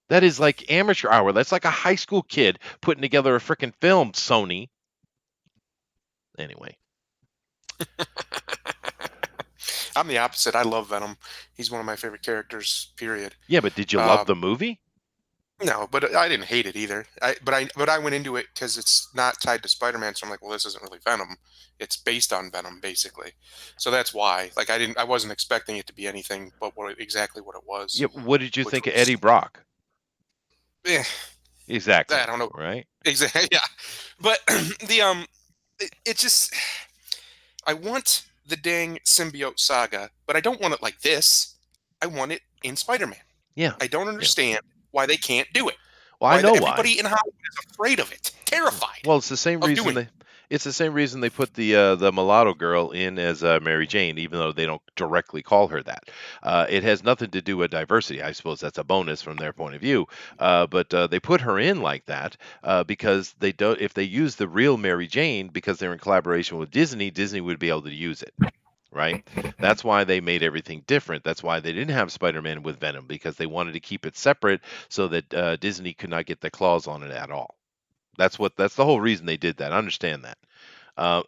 That is like amateur hour. That's like a high school kid putting together a freaking film, Sony. Anyway. I'm the opposite. I love Venom. He's one of my favorite characters. Period. Yeah, but did you love Um, the movie? no, but I didn't hate it either. But I went into it because it's not tied to Spider-Man, so I'm like, well, this isn't really Venom. It's based on Venom, basically. So that's why. Like, I wasn't expecting it to be anything but exactly what it was, Yeah, what did you which think of was, Eddie Brock? eh, I Exactly, don't know right? exactly. Yeah, but it just, I want the dang symbiote saga, but I don't want it like this. I want it in Spider-Man. Yeah. I don't Yeah. understand why they can't do it. Well, I Why know why. everybody in Hollywood is afraid of it, terrified Well, of doing it. it's the same reason they put the mulatto girl in as Mary Jane, even though they don't directly call her that. It has nothing to do with diversity. I suppose that's a bonus from their point of view. But they put her in like that because they don't. If they use the real Mary Jane, because they're in collaboration with Disney, Disney would be able to use it. Right? That's why they made everything different. That's why they didn't have Spider-Man with Venom because they wanted to keep it separate so that Disney could not get the claws on it at all. That's the whole reason they did that. I understand that. Uh,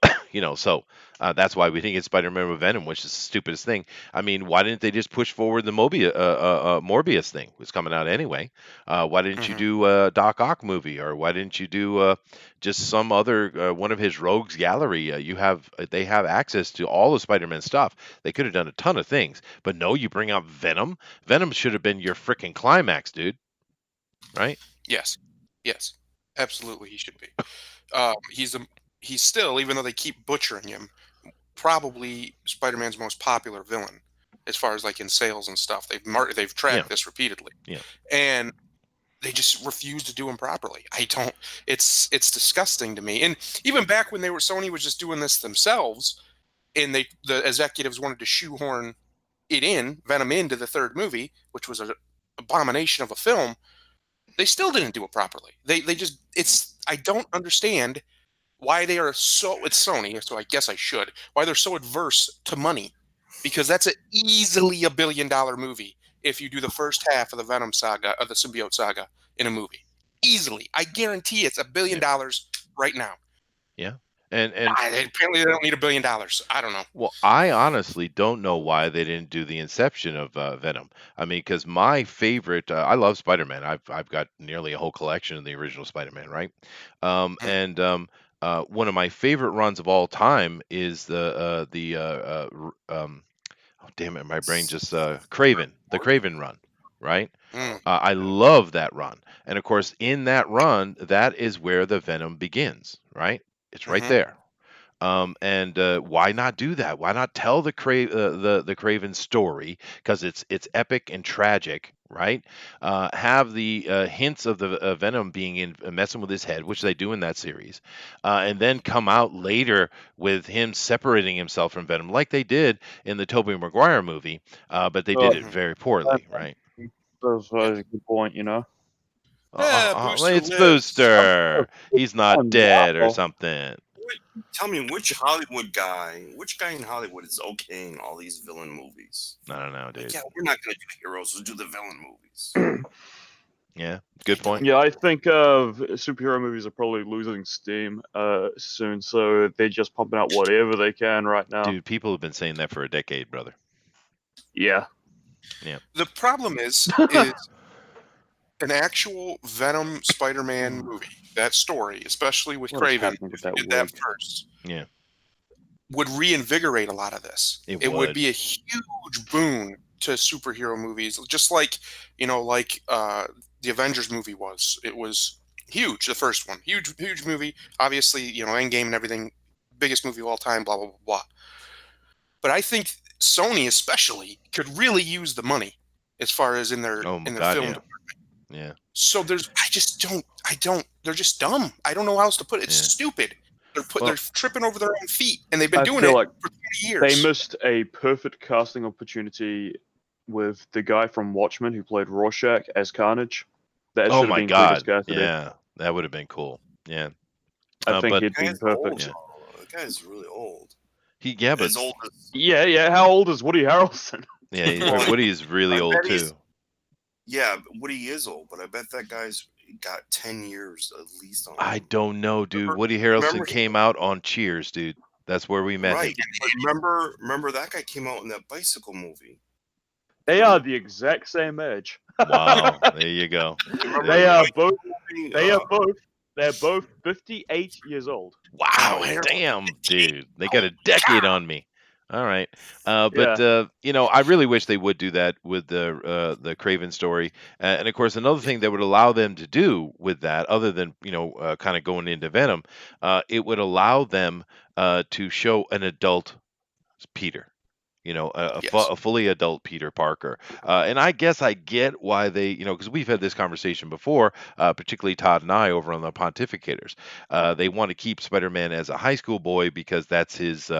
so that's why we didn't get Spider-Man with Venom, which is the stupidest thing. I mean, why didn't they just push forward the Morbius thing? It was coming out anyway. Why didn't you Hmm. do a Doc Ock movie, or why didn't you do just some other one of his rogues gallery? They have access to all the Spider-Man stuff. They could have done a ton of things, but no, you bring out Venom. Venom should have been your freaking climax, dude. Right? Yes, yes, absolutely, he should be. Um, he's a, he's still, even though they keep butchering him, probably Spider-Man's most popular villain, as far as like in sales and stuff. They've Yeah. tracked this repeatedly, Yeah. and they just refuse to do him properly. I don't. It's disgusting to me. And even back when Sony was just doing this themselves, and the executives wanted to shoehorn Venom into the third movie, which was an abomination of a film. They still didn't do it properly. They just I don't understand why they are so. It's Sony, so I guess I should. Why they're so adverse to money, because that's easily $1 billion movie if you do the first half of the Venom saga, of the symbiote saga, in a movie. Easily, I guarantee it's $1 billion right now. Yeah. And apparently they don't need $1 billion. I don't know. well, I honestly don't know why they didn't do the inception of Venom. I mean, because my favorite, I love Spider-Man. I've got nearly a whole collection of the original Spider-Man, right? And one of my favorite runs of all time is oh damn it, my brain just Craven, the Craven run, right? I love that run, and of course, in that run, that is where the Venom begins, right? It's right there. And why not do that? Why not tell the Craven story? Because it's epic and tragic, right? Have the hints of the Venom being in messing with his head, which they do in that series, and then come out later with him separating himself from Venom, like they did in the Tobey Maguire movie, but they did it very poorly, right? That's a good point, you know. Booster It's lives. Booster. He's not dead or something. Tell me which guy in Hollywood is okaying all these villain movies? I don't know, dude. Like, yeah, we're not going to do heroes, we'll do the villain movies. Yeah, good point. Yeah, I think superhero movies are probably losing steam soon, so they're just pumping out whatever they can right now. Dude, people have been saying that for a decade, brother. Yeah. The problem is an actual Venom Spider-Man movie, that story, especially with What is Craven, happening with if you that did that wig? first, Yeah. would reinvigorate a lot of this. It would would. be a huge boon to superhero movies, just like the Avengers movie was. It was huge, the first one, huge movie. Obviously, Endgame and everything, biggest movie of all time, blah blah blah blah. But I think Sony especially could really use the money as far as in their Oh my in their God, film yeah. department. Yeah. So they're just dumb. I don't know how else to put it. It's stupid. They're tripping over their own feet, and they've been doing it like for 20 years. They missed a perfect casting opportunity with the guy from Watchmen who played Rorschach as Carnage. That Oh should have my been God. Cletus Cassidy. Yeah, that would have been cool. Yeah. I think but he'd been perfect. Yeah. The guy's really old. But As old as Yeah. How old is Woody Harrelson? yeah, Woody is really old too. Yeah, Woody is old, but I bet that guy's got 10 years at least on him. I don't know, dude. Woody Harrelson came out on Cheers, dude. That's where we met him. Remember that guy came out in that bicycle movie. They are the exact same age. Wow, there you go. They are both. They're both 58 years old. Wow, damn, dude. They got a decade on me. All right. I really wish they would do that with the Craven story. And of course, another thing that would allow them to do with that, other than, kind of going into Venom, it would allow them to show an adult Peter. A fully adult Peter Parker. And I guess I get why they, because we've had this conversation before, particularly Todd and I over on the Pontificators. They want to keep Spider-Man as a high school boy because that's his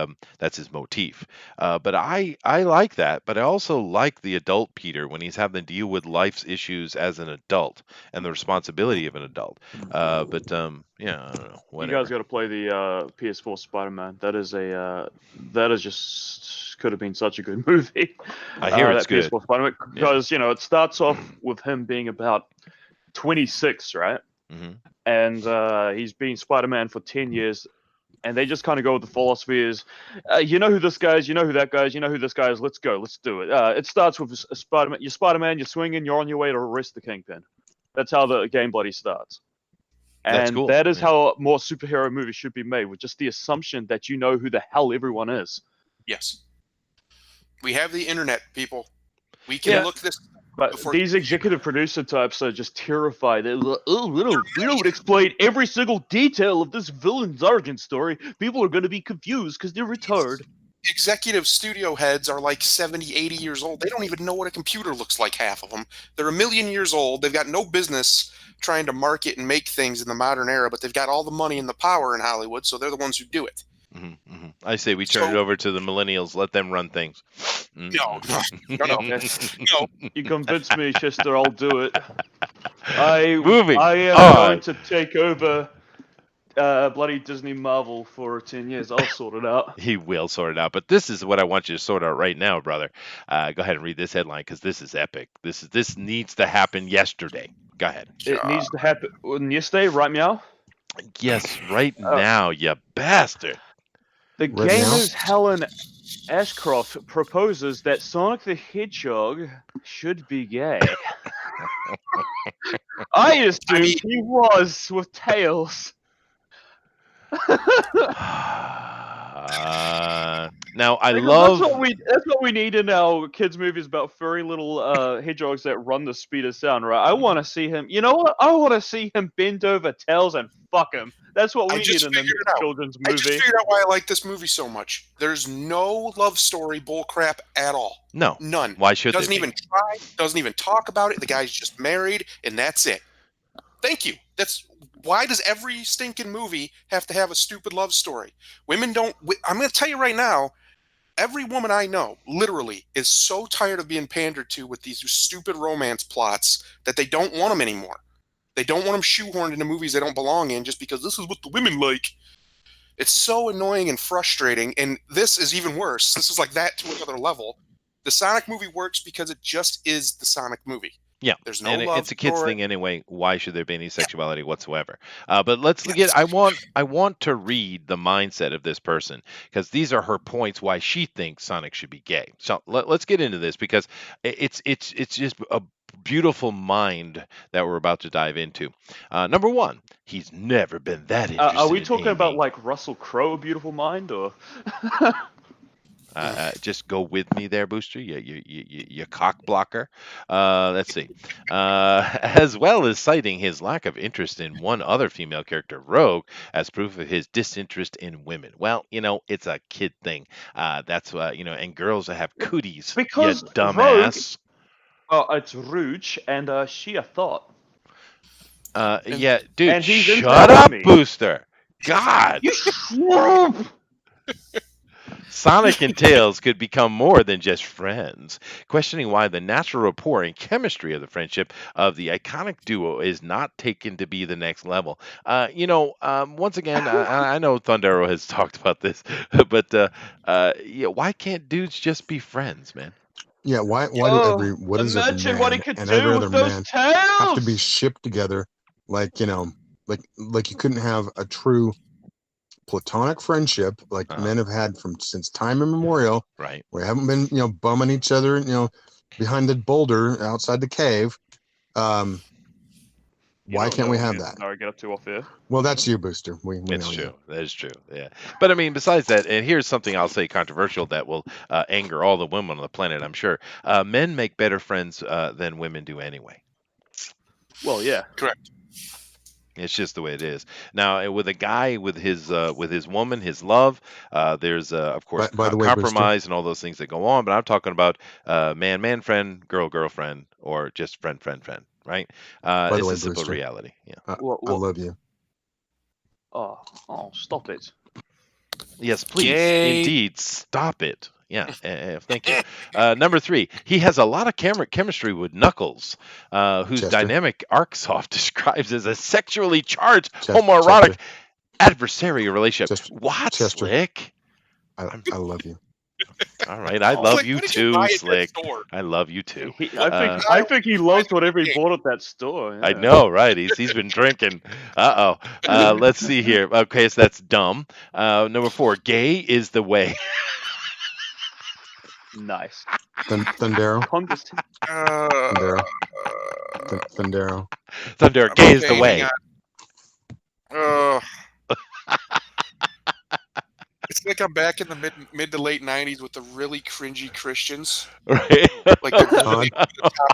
motif. But I like that. But I also like the adult Peter when he's having to deal with life's issues as an adult and the responsibility of an adult. I don't know. Whatever. You guys got to play the PS4 Spider-Man. That is just could have been such a good movie. I hear it's good. PS4 Spider-Man, because it starts off with him being about 26, right? Mm-hmm. And he's been Spider-Man for 10 years, and they just kind of go with the philosophy is, you know who this guy is, you know who that guy is, you know who this guy is. Let's go, let's do it. It starts with Spider-Man. You're Spider-Man. You're swinging. You're on your way to arrest the Kingpin. That's how the game bloody starts. That's and cool. That is how more superhero movies should be made, with just the assumption that you know who the hell everyone is. Yes. We have the internet, people. We can look this. But these executive producer types are just terrified. They're like, we don't explain every single detail of this villain's origin story. People are going to be confused because they're retarded. Executive studio heads are like 70, 80 years old. They don't even know what a computer looks like, half of them. They're 1,000,000 years old. They've got no business trying to market and make things in the modern era, but they've got all the money and the power in Hollywood, so they're the ones who do it. Mm-hmm, mm-hmm. I say we turn it So- over to the millennials. Let them run things. No, no. No. You convinced me, Chester. I'll do it. I Moving am on. going to take over bloody Disney Marvel for 10 years. I'll sort it out. He will sort it out. But this is what I want you to sort out right now, brother. Go ahead and read this headline because this is epic. This needs to happen yesterday. Go ahead. It needs to happen yesterday, right, meow? Yes, right now, you bastard. The Right now? gamer's Helen Ashcroft proposes that Sonic the Hedgehog should be gay. I assumed he was with Tails. Now I Because love. that's what we need in our kids' movies about furry little hedgehogs that run the speed of sound, right? I want to see him. You know what? I want to see him bend over Tails and fuck him. That's what we I need just in a figured it out. children's I just movie. figured out why I like this movie so much. There's no love story bullcrap at all. No. None. Why should Doesn't there be? even try. Doesn't even talk about it. The guy's just married, and that's it. Thank you. That's why does every stinking movie have to have a stupid love story? Women don't. I'm going to tell you right now. Every woman I know, literally, is so tired of being pandered to with these stupid romance plots that they don't want them anymore. They don't want them shoehorned into movies they don't belong in just because this is what the women like. It's so annoying and frustrating, and this is even worse. This is like that to another level. The Sonic movie works because it just is the Sonic movie. Yeah, There's no and love it's a kids story. thing anyway. Why should there be any sexuality whatsoever? But let's get. I want to read the mindset of this person because these are her points why she thinks Sonic should be gay. So let's get into this because it's just a beautiful mind that we're about to dive into. Number one, he's never been that interested. Are we in talking Amy. about like Russell Crowe, A Beautiful Mind, or? Just go with me there, Booster. You cock blocker. Let's see. As well as citing his lack of interest in one other female character, Rogue, as proof of his disinterest in women. Well, it's a kid thing. That's and girls that have cooties. Because you dumbass. It's Rouge, and she a thought. Yeah, dude. and he's into Shut up, Amy. Booster. God. You shut up! Sonic and Tails could become more than just friends, questioning why the natural rapport and chemistry of the friendship of the iconic duo is not taken to be the next level. Once again, I know Thundero has talked about this, but why can't dudes just be friends, man? Yeah, why do what is every Imagine man what he could and do every with other those man tails! have to be shipped together like you couldn't have a true platonic friendship like men have had since time immemorial. Right. We haven't been bumming each other behind the boulder outside the cave. Why can't we have that? No, get up to off here. Well, that's you, Booster. We It's know true. you. That is true. Yeah. But I mean, besides that, and here's something I'll say controversial that will anger all the women on the planet, I'm sure. Men make better friends than women do anyway. Well, yeah. Correct. It's just the way it is. Now, with a guy with his woman, his love, there's of course By the way, compromise and all those things that go on. But I'm talking about man friend, girlfriend, or just friend, right? By the It's way, a simple Booster, reality. Yeah. I love you. Oh, stop it. Yes, please. Yay. Indeed, stop it. Yeah, thank you. Number 3, he has a lot of chemistry with Knuckles, whose Chester. dynamic Arcsoft describes as a sexually charged, Chester. homoerotic adversarial relationship. Chester. What, Chester. Slick? I love you. All right, I love Slick, you what did too, buy at that Slick. store? I love you too. I think he loves whatever he bought at that store. Yeah. I know, right? He's been drinking. Let's see here. Okay, so that's dumb. Number 4, gay is the way. Nice. Thundero. Thundero. Thunder, gay is the Okay, way. hang on. It's like I'm back in the mid to late '90s with the really cringy Christians, Right? like the really top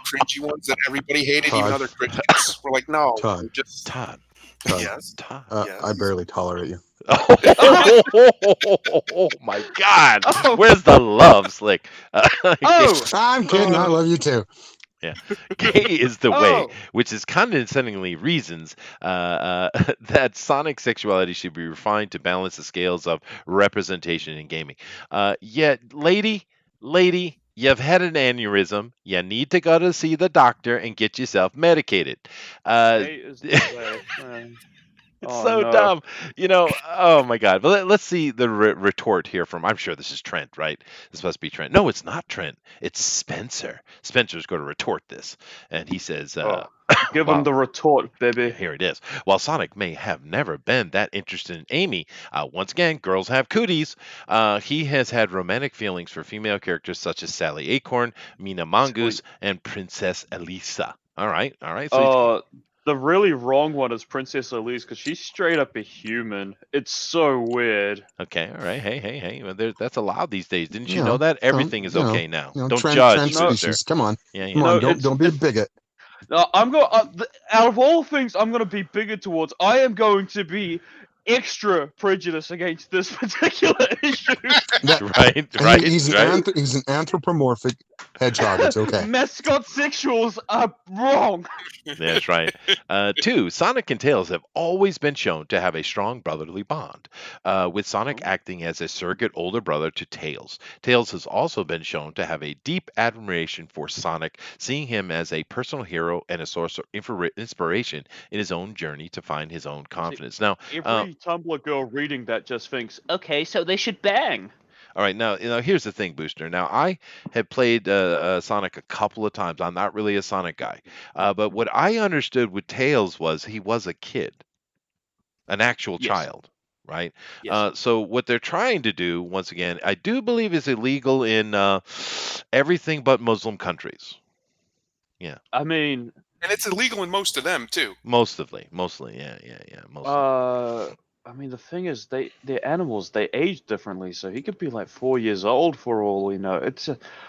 cringy ones that everybody hated, even Todd. other Christians. We're like, no, Todd. we're just Todd. Yes. Todd. Yes. I barely tolerate you. Oh my God! Oh. Where's the love, Slick? Oh! I'm kidding. I love you too. Yeah. Gay is the way, Oh, which is condescendingly reasons that Sonic sexuality should be refined to balance the scales of representation in gaming. Yet, lady, you've had an aneurysm. You need to go to see the doctor and get yourself medicated. Uh, gay is the way. It's Oh so no. dumb. Oh my God. But let's see the retort here from, I'm sure this is Trent, right? This must be Trent. No, it's not Trent. It's Spencer. Spencer's going to retort this. And he says, Oh, give him wow. the retort, baby. Here it is. While Sonic may have never been that interested in Amy, once again, girls have cooties. He has had romantic feelings for female characters such as Sally Acorn, Mina Mongoose, Sweet. and Princess Elisa. All right, all right. So he's The really wrong one is Princess Elise because she's straight up a human. It's so weird. okay. All right. Hey. Well, that's allowed these days. Didn't you You know know, that? Everything is okay now. Don't trend judge, No, Booster. species. Come on, Yeah, come yeah. on. no, Don't be a bigot. I'm going. Out of all things, I'm going to be bigoted towards. I am going to be extra prejudiced against this particular issue. That Right, right, right. he's an anthropomorphic hedgehog. It's okay. Mascot sexuals are wrong. That's right. Two, Sonic and Tails have always been shown to have a strong brotherly bond, with Sonic acting as a surrogate older brother to Tails. Tails has also been shown to have a deep admiration for Sonic, seeing him as a personal hero and a source of inspiration in his own journey to find his own confidence. Now, Every Tumblr girl reading that just thinks, okay, so they should bang. all right, now here's the thing, Booster. Now I have played Sonic a couple of times. I'm not really a Sonic guy, but what I understood with Tails was he was a kid, an actual Yes, child, right? yes. So what they're trying to do, once again, I do believe is illegal in everything but Muslim countries. Yeah, I mean, And it's illegal in most of them too. mostly, mostly. I mean, the thing is, they're animals. They age differently, so he could be like 4 years old for all we know.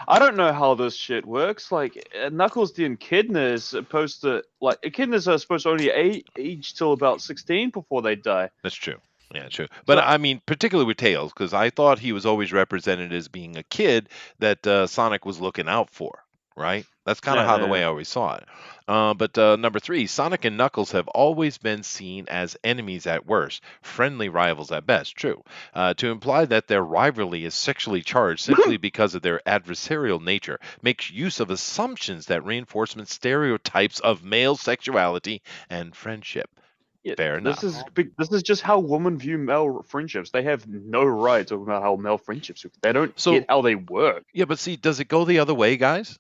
I don't know how this shit works. Like Knuckles the Echidna is supposed to echidnas are supposed to only age till about 16 before they die. That's true. Yeah, true. But So I mean, particularly with Tails, because I thought he was always represented as being a kid that Sonic was looking out for, right? That's kind of yeah, how the yeah, way yeah. I always saw it. But number three, Sonic and Knuckles have always been seen as enemies at worst, friendly rivals at best. True. To imply that their rivalry is sexually charged simply because of their adversarial nature makes use of assumptions that reinforce stereotypes of male sexuality and friendship. Yeah, Fair enough. this is just how women view male friendships. They have no right talking about how male friendships. They don't So get how they work. yeah, but see, does it go the other way, guys?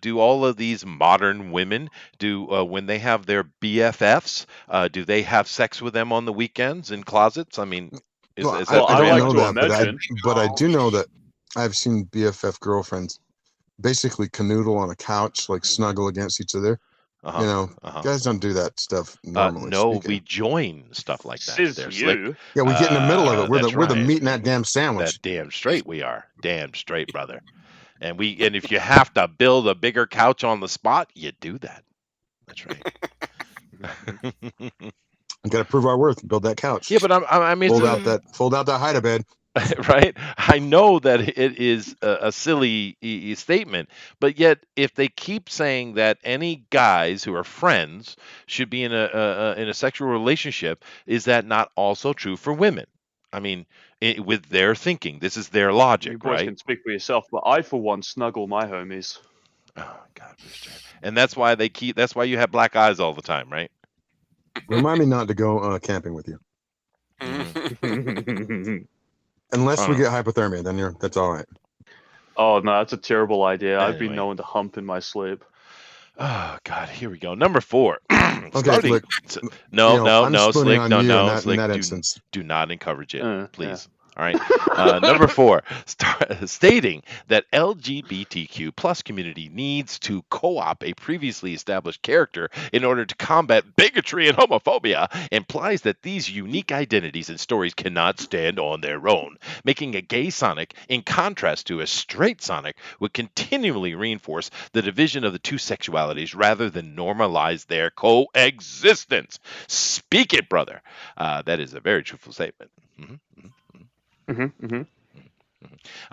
Do all of these modern women do when they have their BFFs? Do they have sex with them on the weekends in closets? I mean, Well, is I, that Well, the I I don't like know reality? to that, imagine. but I do know that I've seen BFF girlfriends basically canoodle on a couch, like snuggle against each other. Uh You huh. know, Uh huh. guys don't do that stuff normally No, we speaking. join stuff like that. Says They're slick. you. Yeah, we get in the middle of it. That's We're the right. meat in that damn sandwich. That damn straight we are. Damn straight, brother. And if you have to build a bigger couch on the spot, you do that. That's right. We got to prove our worth. Build that couch. Yeah, but I mean, Fold out that hide a bed. right? I know that it is a silly statement, but yet if they keep saying that any guys who are friends should be in a sexual relationship, is that not also true for women? I mean, with their thinking, this is their You logic, boys right? can speak for yourself, but I, for one, snuggle my homies. Oh God, Booster. And that's why That's why you have black eyes all the time, right? Remind me not to go camping with you, unless we get hypothermia. Then that's all right. Oh no, that's a terrible idea. I've been Anyway. known to hump in my sleep. Oh God, here we go. Number 4. Okay, Slick. No, I'm no, spooning Slick. on No, you no, in that Slick. instance. Do not encourage it, Yeah. please. All right. Number 4, stating that LGBTQ plus community needs to co-opt a previously established character in order to combat bigotry and homophobia implies that these unique identities and stories cannot stand on their own. Making a gay Sonic, in contrast to a straight Sonic, would continually reinforce the division of the two sexualities rather than normalize their coexistence. Speak it, brother. That is a very truthful statement.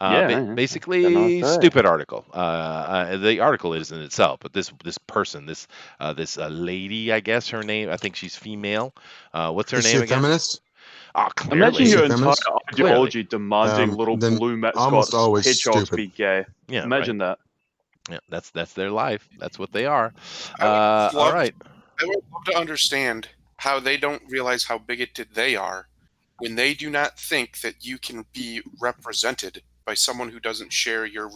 Yeah, yeah. Cannot Basically, say. stupid article. The article is in itself, but this person, this lady, I guess her name. I think she's female. What's her Is she name a again? feminist? Oh, Imagine Is she clearly, your a entire feminist? clearly. ideology demanding little Then blue almost mascots, always hedgehogs stupid. be gay. Yeah, right. Imagine that. Yeah, that's their life. That's what they are. I would All love, right. I would love to understand how they don't realize how bigoted they are when they do not think that you can be represented by someone who doesn't share your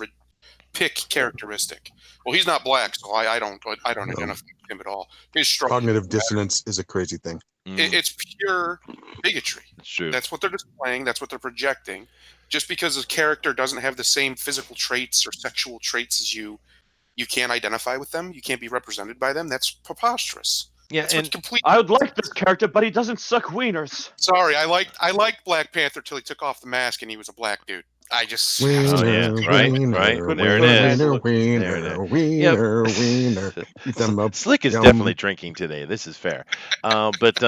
pick characteristic. Well, he's not black, so I don't identify with him at all. His struggle. Cognitive dissonance is a crazy thing. It's pure bigotry. It's true. That's what they're displaying. That's what they're projecting. Just because a character doesn't have the same physical traits or sexual traits as you, you can't identify with them. You can't be represented by them. That's preposterous. Yeah, That's and complete. I would like this character, but he doesn't suck wieners. Sorry, I liked Black Panther till he took off the mask and he was a black dude. I just Oh, yeah, right, right. There it is. There it is. Yep. Wiener. Them up. Slick is Yum. definitely drinking today. This is fair. But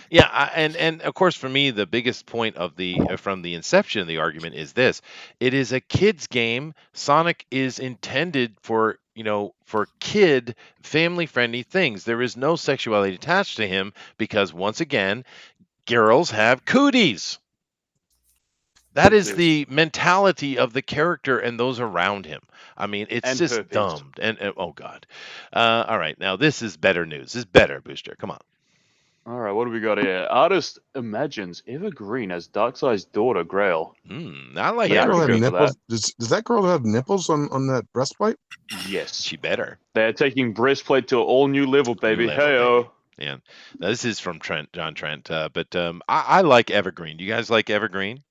yeah, and of course for me the biggest point of the from the inception of the argument is this: it is a kids game. Sonic is intended for for kid family friendly things. There is no sexuality attached to him because once again, girls have cooties. That is the mentality of the character and those around him. I mean, it's And just herpes. dumb. And oh god. All right, now this is better news. This is better, Booster. Come on. All right, what do we got here? Artist imagines Evergreen as Darkseid's daughter, Grail. I like Yeah, That girl I have could go for nipples. Does that girl have nipples on that breastplate? Yes. She better. They're taking breastplate to an all new level, baby. level, Hey-oh. Yeah. Now, this is from John Trent. But I like Evergreen. Do you guys like Evergreen?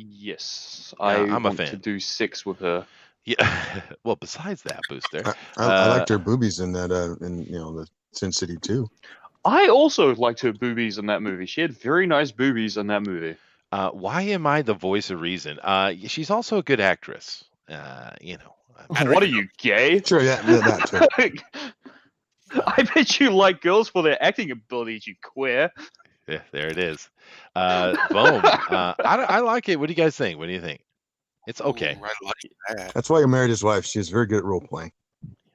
Yes. Yeah, I I'm a want to fan. do 6 with her. Yeah. Well, besides that, Booster. I liked her boobies in that in the Sin City 2. I also liked her boobies in that movie. She had very nice boobies in that movie. Why am I the voice of reason? She's also a good actress. What are you, gay? Sure, yeah, that too. I bet you like girls for their acting abilities, you queer. Yeah, there it is. Boom. I like it. What do you guys think? What do you think? It's okay. Ooh, I like that. That's why you married his wife. She's very good at role playing.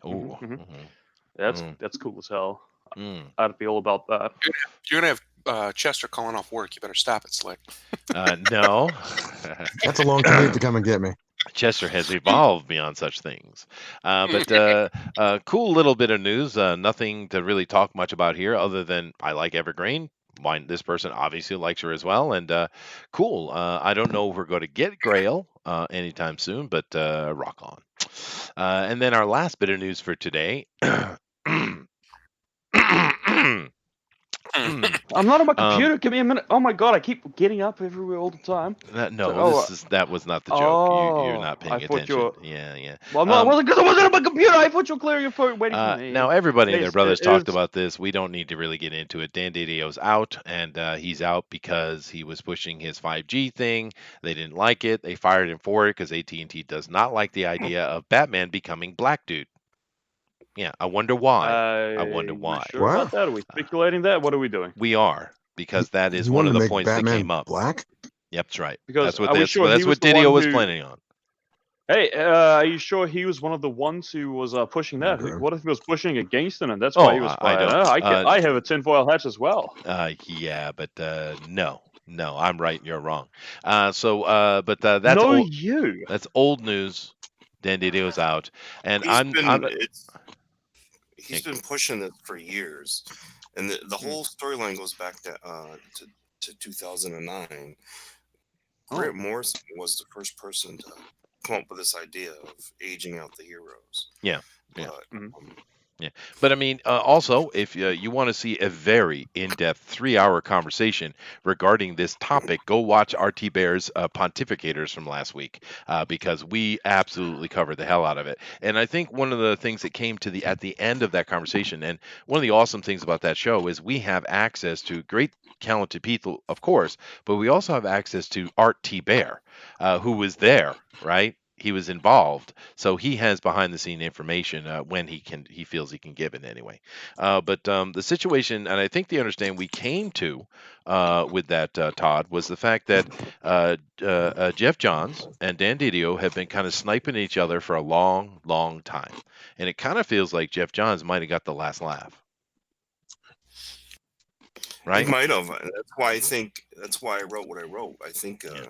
Oh, That's cool as hell. Mm. I'd be all about that. If you're gonna have Chester calling off work, you better stop it, Slick. No. That's a long commute to come and get me. Chester has evolved beyond such things. But cool little bit of news. Nothing to really talk much about here other than I like Evergreen. This person obviously likes her as well. And cool. I don't know if we're going to get Grail anytime soon, but rock on. And then our last bit of news for today. I'm not on my computer. Give me a minute. Oh my god, I keep getting up everywhere all the time. That was not the joke. You're not paying I thought attention. you were- Yeah. Well, I'm not. Because I wasn't on my computer. I thought you were clearing your phone, waiting for me. Now everybody and their Yes, brothers it talked is. about this. We don't need to really get into it. Dan Didio's out, and he's out because he was pushing his 5G thing. They didn't like it. They fired him for it because AT&T does not like the idea of Batman becoming Black Dude. Yeah, I wonder why. I wonder You why. sure about that? Are we speculating that? What are we doing? We are, because that is You one wanted of to the make points Batman that came up. black? Yep, that's right. Because That's what are we sure that's he what was the Didio one was who- planning on. Hey, are you sure he was one of the ones who was pushing that? Okay. What if he was pushing against him, and that's why he was I fired? don't. I have a tinfoil hat as well. Yeah, but no, I'm right and you're wrong. But that's no, old. you. That's old news. Dan Didio's out, and He's been pushing it for years, and the whole storyline goes back to 2009. Grant Morrison was the first person to come up with this idea of aging out the heroes. Yeah. But, But I mean, also, if you want to see a very in-depth 3-hour conversation regarding this topic, go watch RT Bear's pontificators from last week because we absolutely covered the hell out of it. And I think one of the things that came to at the end of that conversation, and one of the awesome things about that show is we have access to great talented people, of course, but we also have access to Art T. Bear, who was there, right? he was involved, so he has behind the scene information when he feels he can give it anyway. But the situation, and I think the understanding we came to with that Todd was the fact that Jeff Johns and Dan Didio have been kind of sniping each other for a long, long time, and it kind of feels like Jeff Johns might have got the last laugh, He right? might have. And that's why I think that's why I wrote what I wrote. I think Yeah.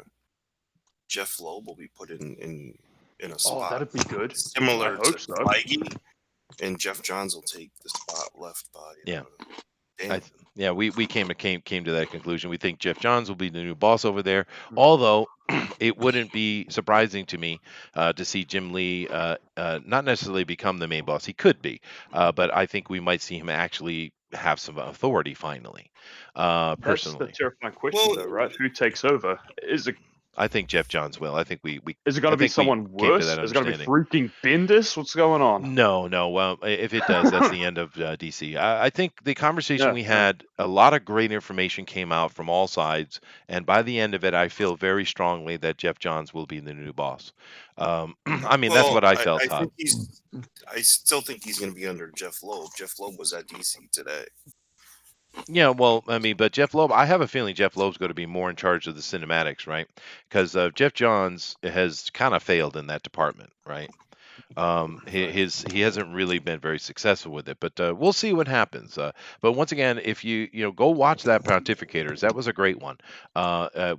Jeff Loeb will be put in a Oh, spot that'd be good. I similar to hope so. Feige, and Jeff Johns will take the spot left by Yeah. Dan. Yeah, we came to that conclusion. We think Jeff Johns will be the new boss over there. Mm. Although it wouldn't be surprising to me to see Jim Lee not necessarily become the main boss. He could be, but I think we might see him actually have some authority finally. That's the Personally, terrifying question, Well, though, right? Who takes over? I think Jeff Johns will. I think we Is it going I to be think we someone came to worse? that Is it going to be understanding. freaking Bendis? What's going on? No. Well, if it does, that's the end of DC. I think the conversation Yeah, we yeah. had, a lot of great information came out from all sides, and by the end of it, I feel very strongly that Jeff Johns will be the new boss. I mean, that's well, what I felt, I Todd. think I still think he's going to be under Jeff Loeb. Jeff Loeb was at DC today. Yeah, well, I mean, but Jeff Loeb, I have a feeling Jeff Loeb's going to be more in charge of the cinematics, right? Because Jeff Johns has kind of failed in that department, right? He hasn't really been very successful with it, but we'll see what happens. But once again, if you go watch that Pontificators, that was a great one.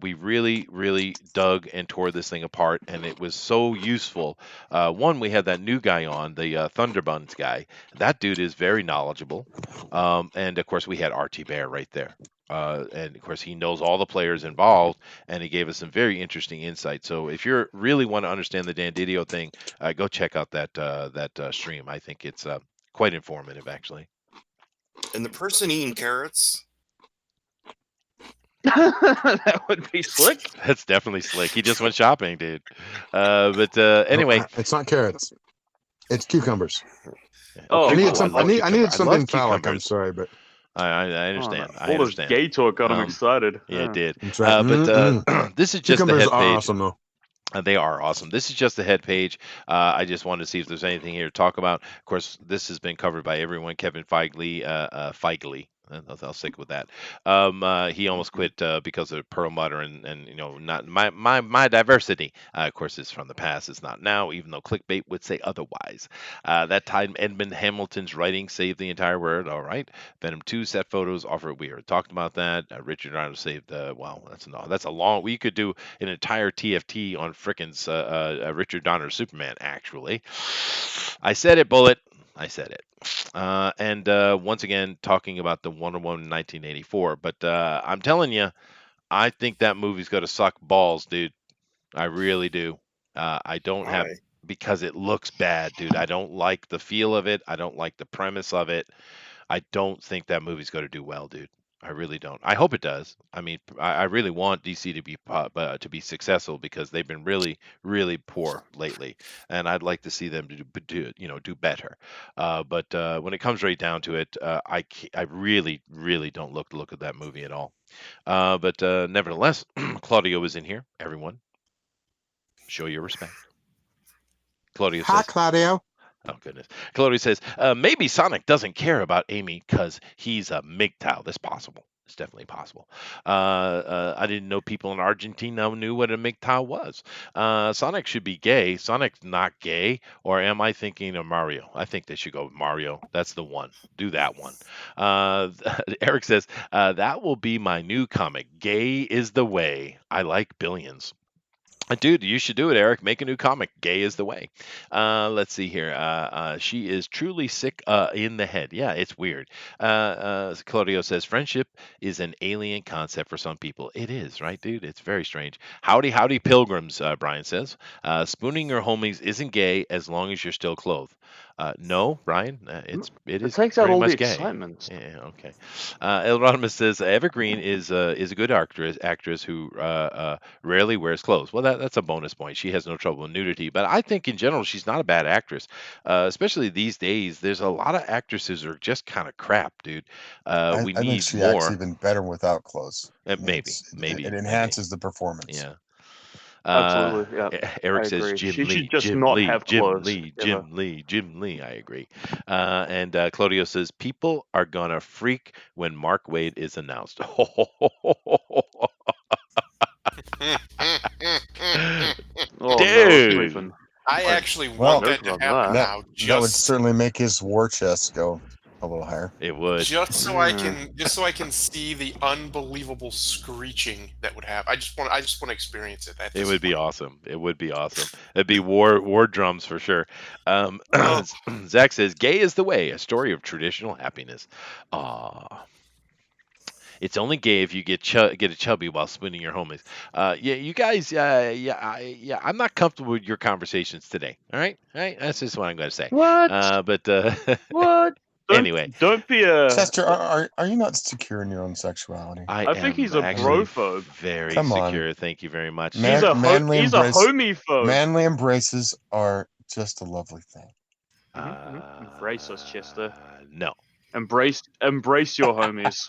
We really dug and tore this thing apart, and it was so useful. One, we had that new guy on, the Thunderbuns guy. That dude is very knowledgeable, and of course we had RT Bear right there. And of course, he knows all the players involved, and he gave us some very interesting insight. So, if you really want to understand the Dan Didio thing, go check out that stream. I think it's quite informative, actually. And the person eating carrots, That would be slick. That's definitely slick. He just went shopping, dude. But anyway, it's not carrots. It's cucumbers. Oh, I needed I some. love I cucumber. needed I something love phallic. I'm cucumbers. sorry, but I Oh, understand. no. I All this understand. gay talk got him excited. Yeah, it did. that's right. But this is just the Cucumbers head are page. awesome, though. They are awesome. This is just the head page. I just wanted to see if there's anything here to talk about. Of course, this has been covered by everyone. Kevin Feige, Feige. I'll stick with that. He almost quit because of Perlmutter and not my diversity. Of course, it's from the past. It's not now, even though clickbait would say otherwise. That time, Edmund Hamilton's writing saved the entire world. All right. Venom 2 set photos offer weird. Talked about that. Richard Donner saved. Well, that's a long. We could do an entire TFT on frickin' Richard Donner's Superman. Actually, I said it, Bullet. I said it. And once again, talking about the Wonder Woman 1984. But I'm telling you, I think that movie's going to suck balls, dude. I really do. I don't have why? because it looks bad, dude. I don't like the feel of it. I don't like the premise of it. I don't think that movie's going to do well, dude. I really don't. I hope it does. I mean, I really want DC to be successful because they've been really poor lately, and I'd like to see them do better. But when it comes right down to it, I really don't look at that movie at all. But nevertheless, Claudio is in here. Everyone, show your respect. Claudio Hi, says, Claudio. oh goodness. Claudia says, maybe Sonic doesn't care about Amy because he's a MGTOW. That's possible. It's definitely possible. I didn't know people in Argentina knew what a MGTOW was. Sonic should be gay. Sonic's not gay. Or am I thinking of Mario? I think they should go with Mario. That's the one. Do that one. Eric says, that will be my new comic. Gay is the way. I like billions. Dude, you should do it, Eric. Make a new comic. Gay is the way. Let's see here. She is truly sick in the head. Yeah, it's weird. Claudio says friendship is an alien concept for some people. It is, right, dude? It's very strange. Howdy, pilgrims. Brian says spooning your homies isn't gay as long as you're still clothed. No, Brian, it It is takes out very all the much gay. excitement. Yeah, okay. Elrodimus says Evergreen is a good actress who rarely wears clothes. Well, that's a bonus point. She has no trouble with nudity, but I think in general she's not a bad actress. Especially these days, there's a lot of actresses who are just kind of crap, dude. We I think need she acts more. even better without clothes. I mean, Maybe, it enhances the performance. yeah. Absolutely, yeah. Eric I says agree. Jim She Lee, should just Jim not Lee, have Jim clothes Lee, ever. Jim Lee, Jim Lee. I agree. And Claudio says people are gonna freak when Mark Wade is announced. Oh no, Dude, Sleeping. I actually Well, want No that to comment happen on that. now, that would certainly make his war chest go a little higher. it would. just so I can see the unbelievable screeching that would happen. I just want to experience it at It this would be point. awesome. It would be awesome. It'd be war drums for sure. Oh, Zach says, "Gay is the way. A story of traditional happiness." Ah, it's only gay if you get a chubby while spooning your homies. Yeah, you guys. Yeah. I'm not comfortable with your conversations today. All right. That's just what I'm going to say. What? But What? anyway, Don't be a. Chester, are you not secure in your own sexuality? I I think am he's a actually brophobe. very Come on. secure. Thank you very much. He's a manly he's a embrace, homophobe. manly embraces are just a lovely thing. Embrace us, Chester. No. Embrace your homies.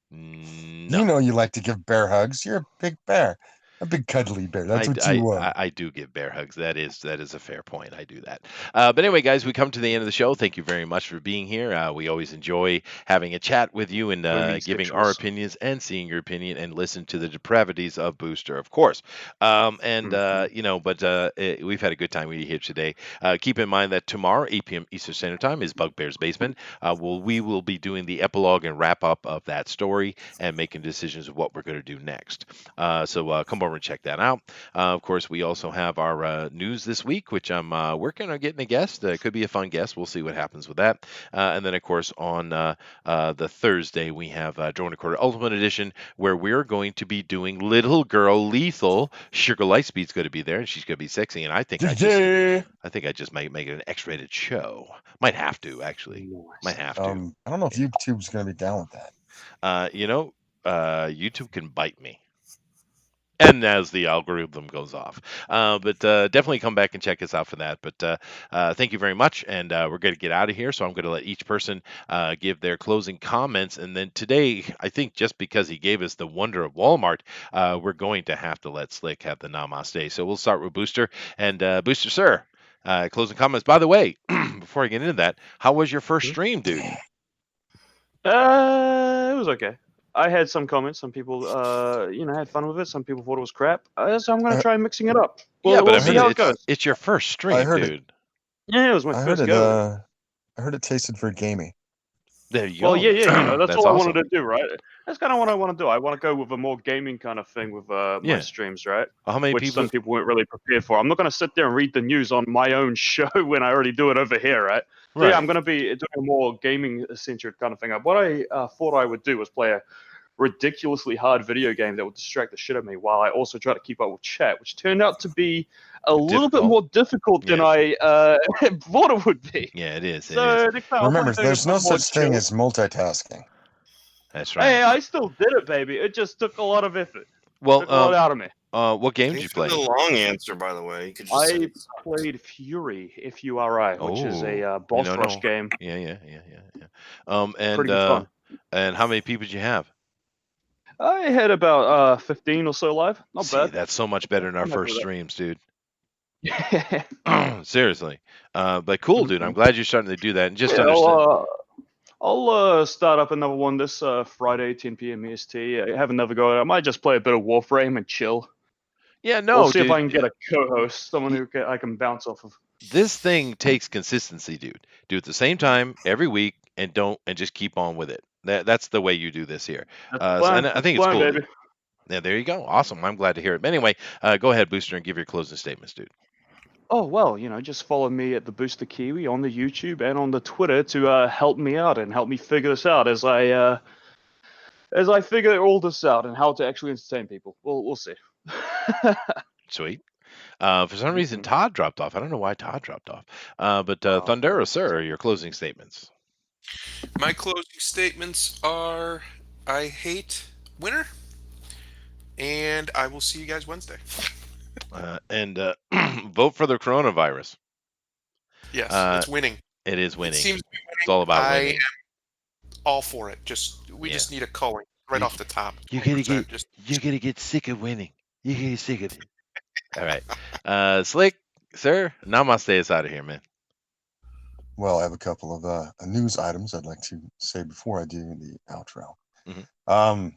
No. You know you like to give bear hugs. You're a big bear, a big cuddly bear. That's what you want. I do give bear hugs. That is a fair point. I do that. But anyway, guys, we come to the end of the show. Thank you very much for being here. We always enjoy having a chat with you and giving our Homosexuals. opinions and seeing your opinion and listen to the depravities of Booster, of course. We've had a good time with you here today. Keep in mind that tomorrow, 8 p.m. Eastern Standard Time, is Bugbear's Basement. We will be doing the epilogue and wrap up of that story and making decisions of what we're going to do next. So come over and check that out. Of course, we also have our news this week, which I'm working on getting a guest. It could be a fun guest. We'll see what happens with that. And then, of course, on the Thursday, we have Drone Recorder Ultimate Edition, where we're going to be doing Little Girl Lethal. Sugar Lightspeed's going to be there, and she's going to be sexy. And I think I just might make it an X-rated show. Might have to, actually. Might have to. I don't know if YouTube's going to be down with that. YouTube can bite me. And as the algorithm goes off. But definitely come back and check us out for that. But thank you very much. And we're going to get out of here. So I'm going to let each person give their closing comments. And then today, I think just because he gave us the wonder of Walmart, we're going to have to let Slick have the namaste. So we'll start with Booster. And Booster, sir, closing comments. By the way, before I get into that, how was your first stream, dude? It was okay. I had some comments. Some people, had fun with it. Some people thought it was crap. So I'm going to try mixing it up. We'll see how it goes. It's your first stream, dude. Yeah, it was my first go. I heard it tasted very gamey. There you go. Well, yeah, that's all awesome. I wanted to do, right? That's kind of what I want to do. I want to go with a more gaming kind of thing with my streams, right? How many Which people? some people weren't really prepared for. I'm not going to sit there and read the news on my own show when I already do it over here, right? So yeah, I'm going to be doing a more gaming-centered kind of thing. What I thought I would do was play a ridiculously hard video game that would distract the shit out of me while I also try to keep up with chat, which turned out to be a little bit more difficult than I thought it would be. Yeah, it is. So remember, there's no such thing as multitasking. That's right. Hey, I still did it, baby. It just took a lot of effort. Well, took a lot out of me. What game did you play? The long answer, by the way. You could just I played Fury, F-U-R-I, which is a boss rush game. Yeah. Pretty good fun. And how many people did you have? I had about 15 or so live. Not bad. That's so much better than our first streams, dude. Yeah. Seriously. But cool, dude. I'm glad you're starting to do that. And just understand. I'll start up another one this Friday, 10 p.m. EST. I have another go. I might just play a bit of Warframe and chill. Yeah, no. We'll see if I can get a co-host, someone who I can bounce off of. This thing takes consistency, dude. Do it at the same time every week, and just keep on with it. That's the way you do this here. And I think it's cool. Baby. Yeah, there you go. Awesome. I'm glad to hear it. But anyway, go ahead, Booster, and give your closing statements, dude. Oh, well, just follow me at the Booster Kiwi on the YouTube and on the Twitter to help me out and help me figure this out as I figure all this out and how to actually entertain people. We'll see. Sweet. For some reason, Todd dropped off. I don't know why Todd dropped off. But Thundera, sir, your closing statements. My closing statements are: I hate winter, and I will see you guys Wednesday. And vote for the coronavirus. Yes, it's winning. It is winning. It seems to be winning. It's all about winning. I am all for it. We just need a culling right off the top. You're gonna get sick of winning. You get sick of it. All right. Slick, sir, namaste us out of here, man. Well, I have a couple of news items I'd like to say before I do the outro. Mhm.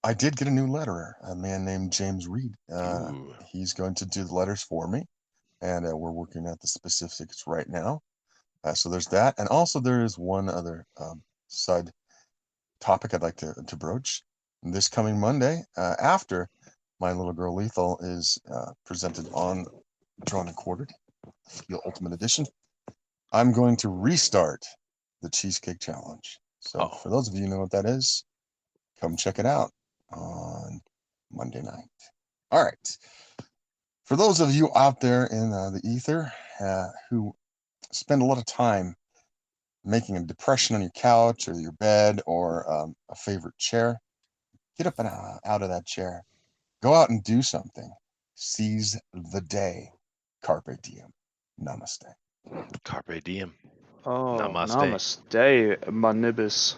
I did get a new letterer, a man named James Reed. Ooh. He's going to do the letters for me, and we're working out the specifics right now. So there's that, and also there is one other side topic I'd like to broach. This coming Monday, after my little girl Lethal is presented on Drawn and Quartered, the Ultimate Edition, I'm going to restart the Cheesecake Challenge. So Oh, for those of you who know what that is, come check it out on Monday night. All right. For those of you out there in the ether who spend a lot of time making a depression on your couch or your bed or a favorite chair, get up and out of that chair. Go out and do something. Seize the day. Carpe diem. Namaste. carpe diem. Oh, Namaste. namaste, my nibbus.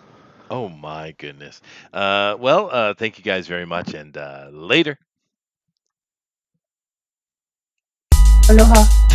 Oh my goodness. Thank you guys very much, and later. Aloha.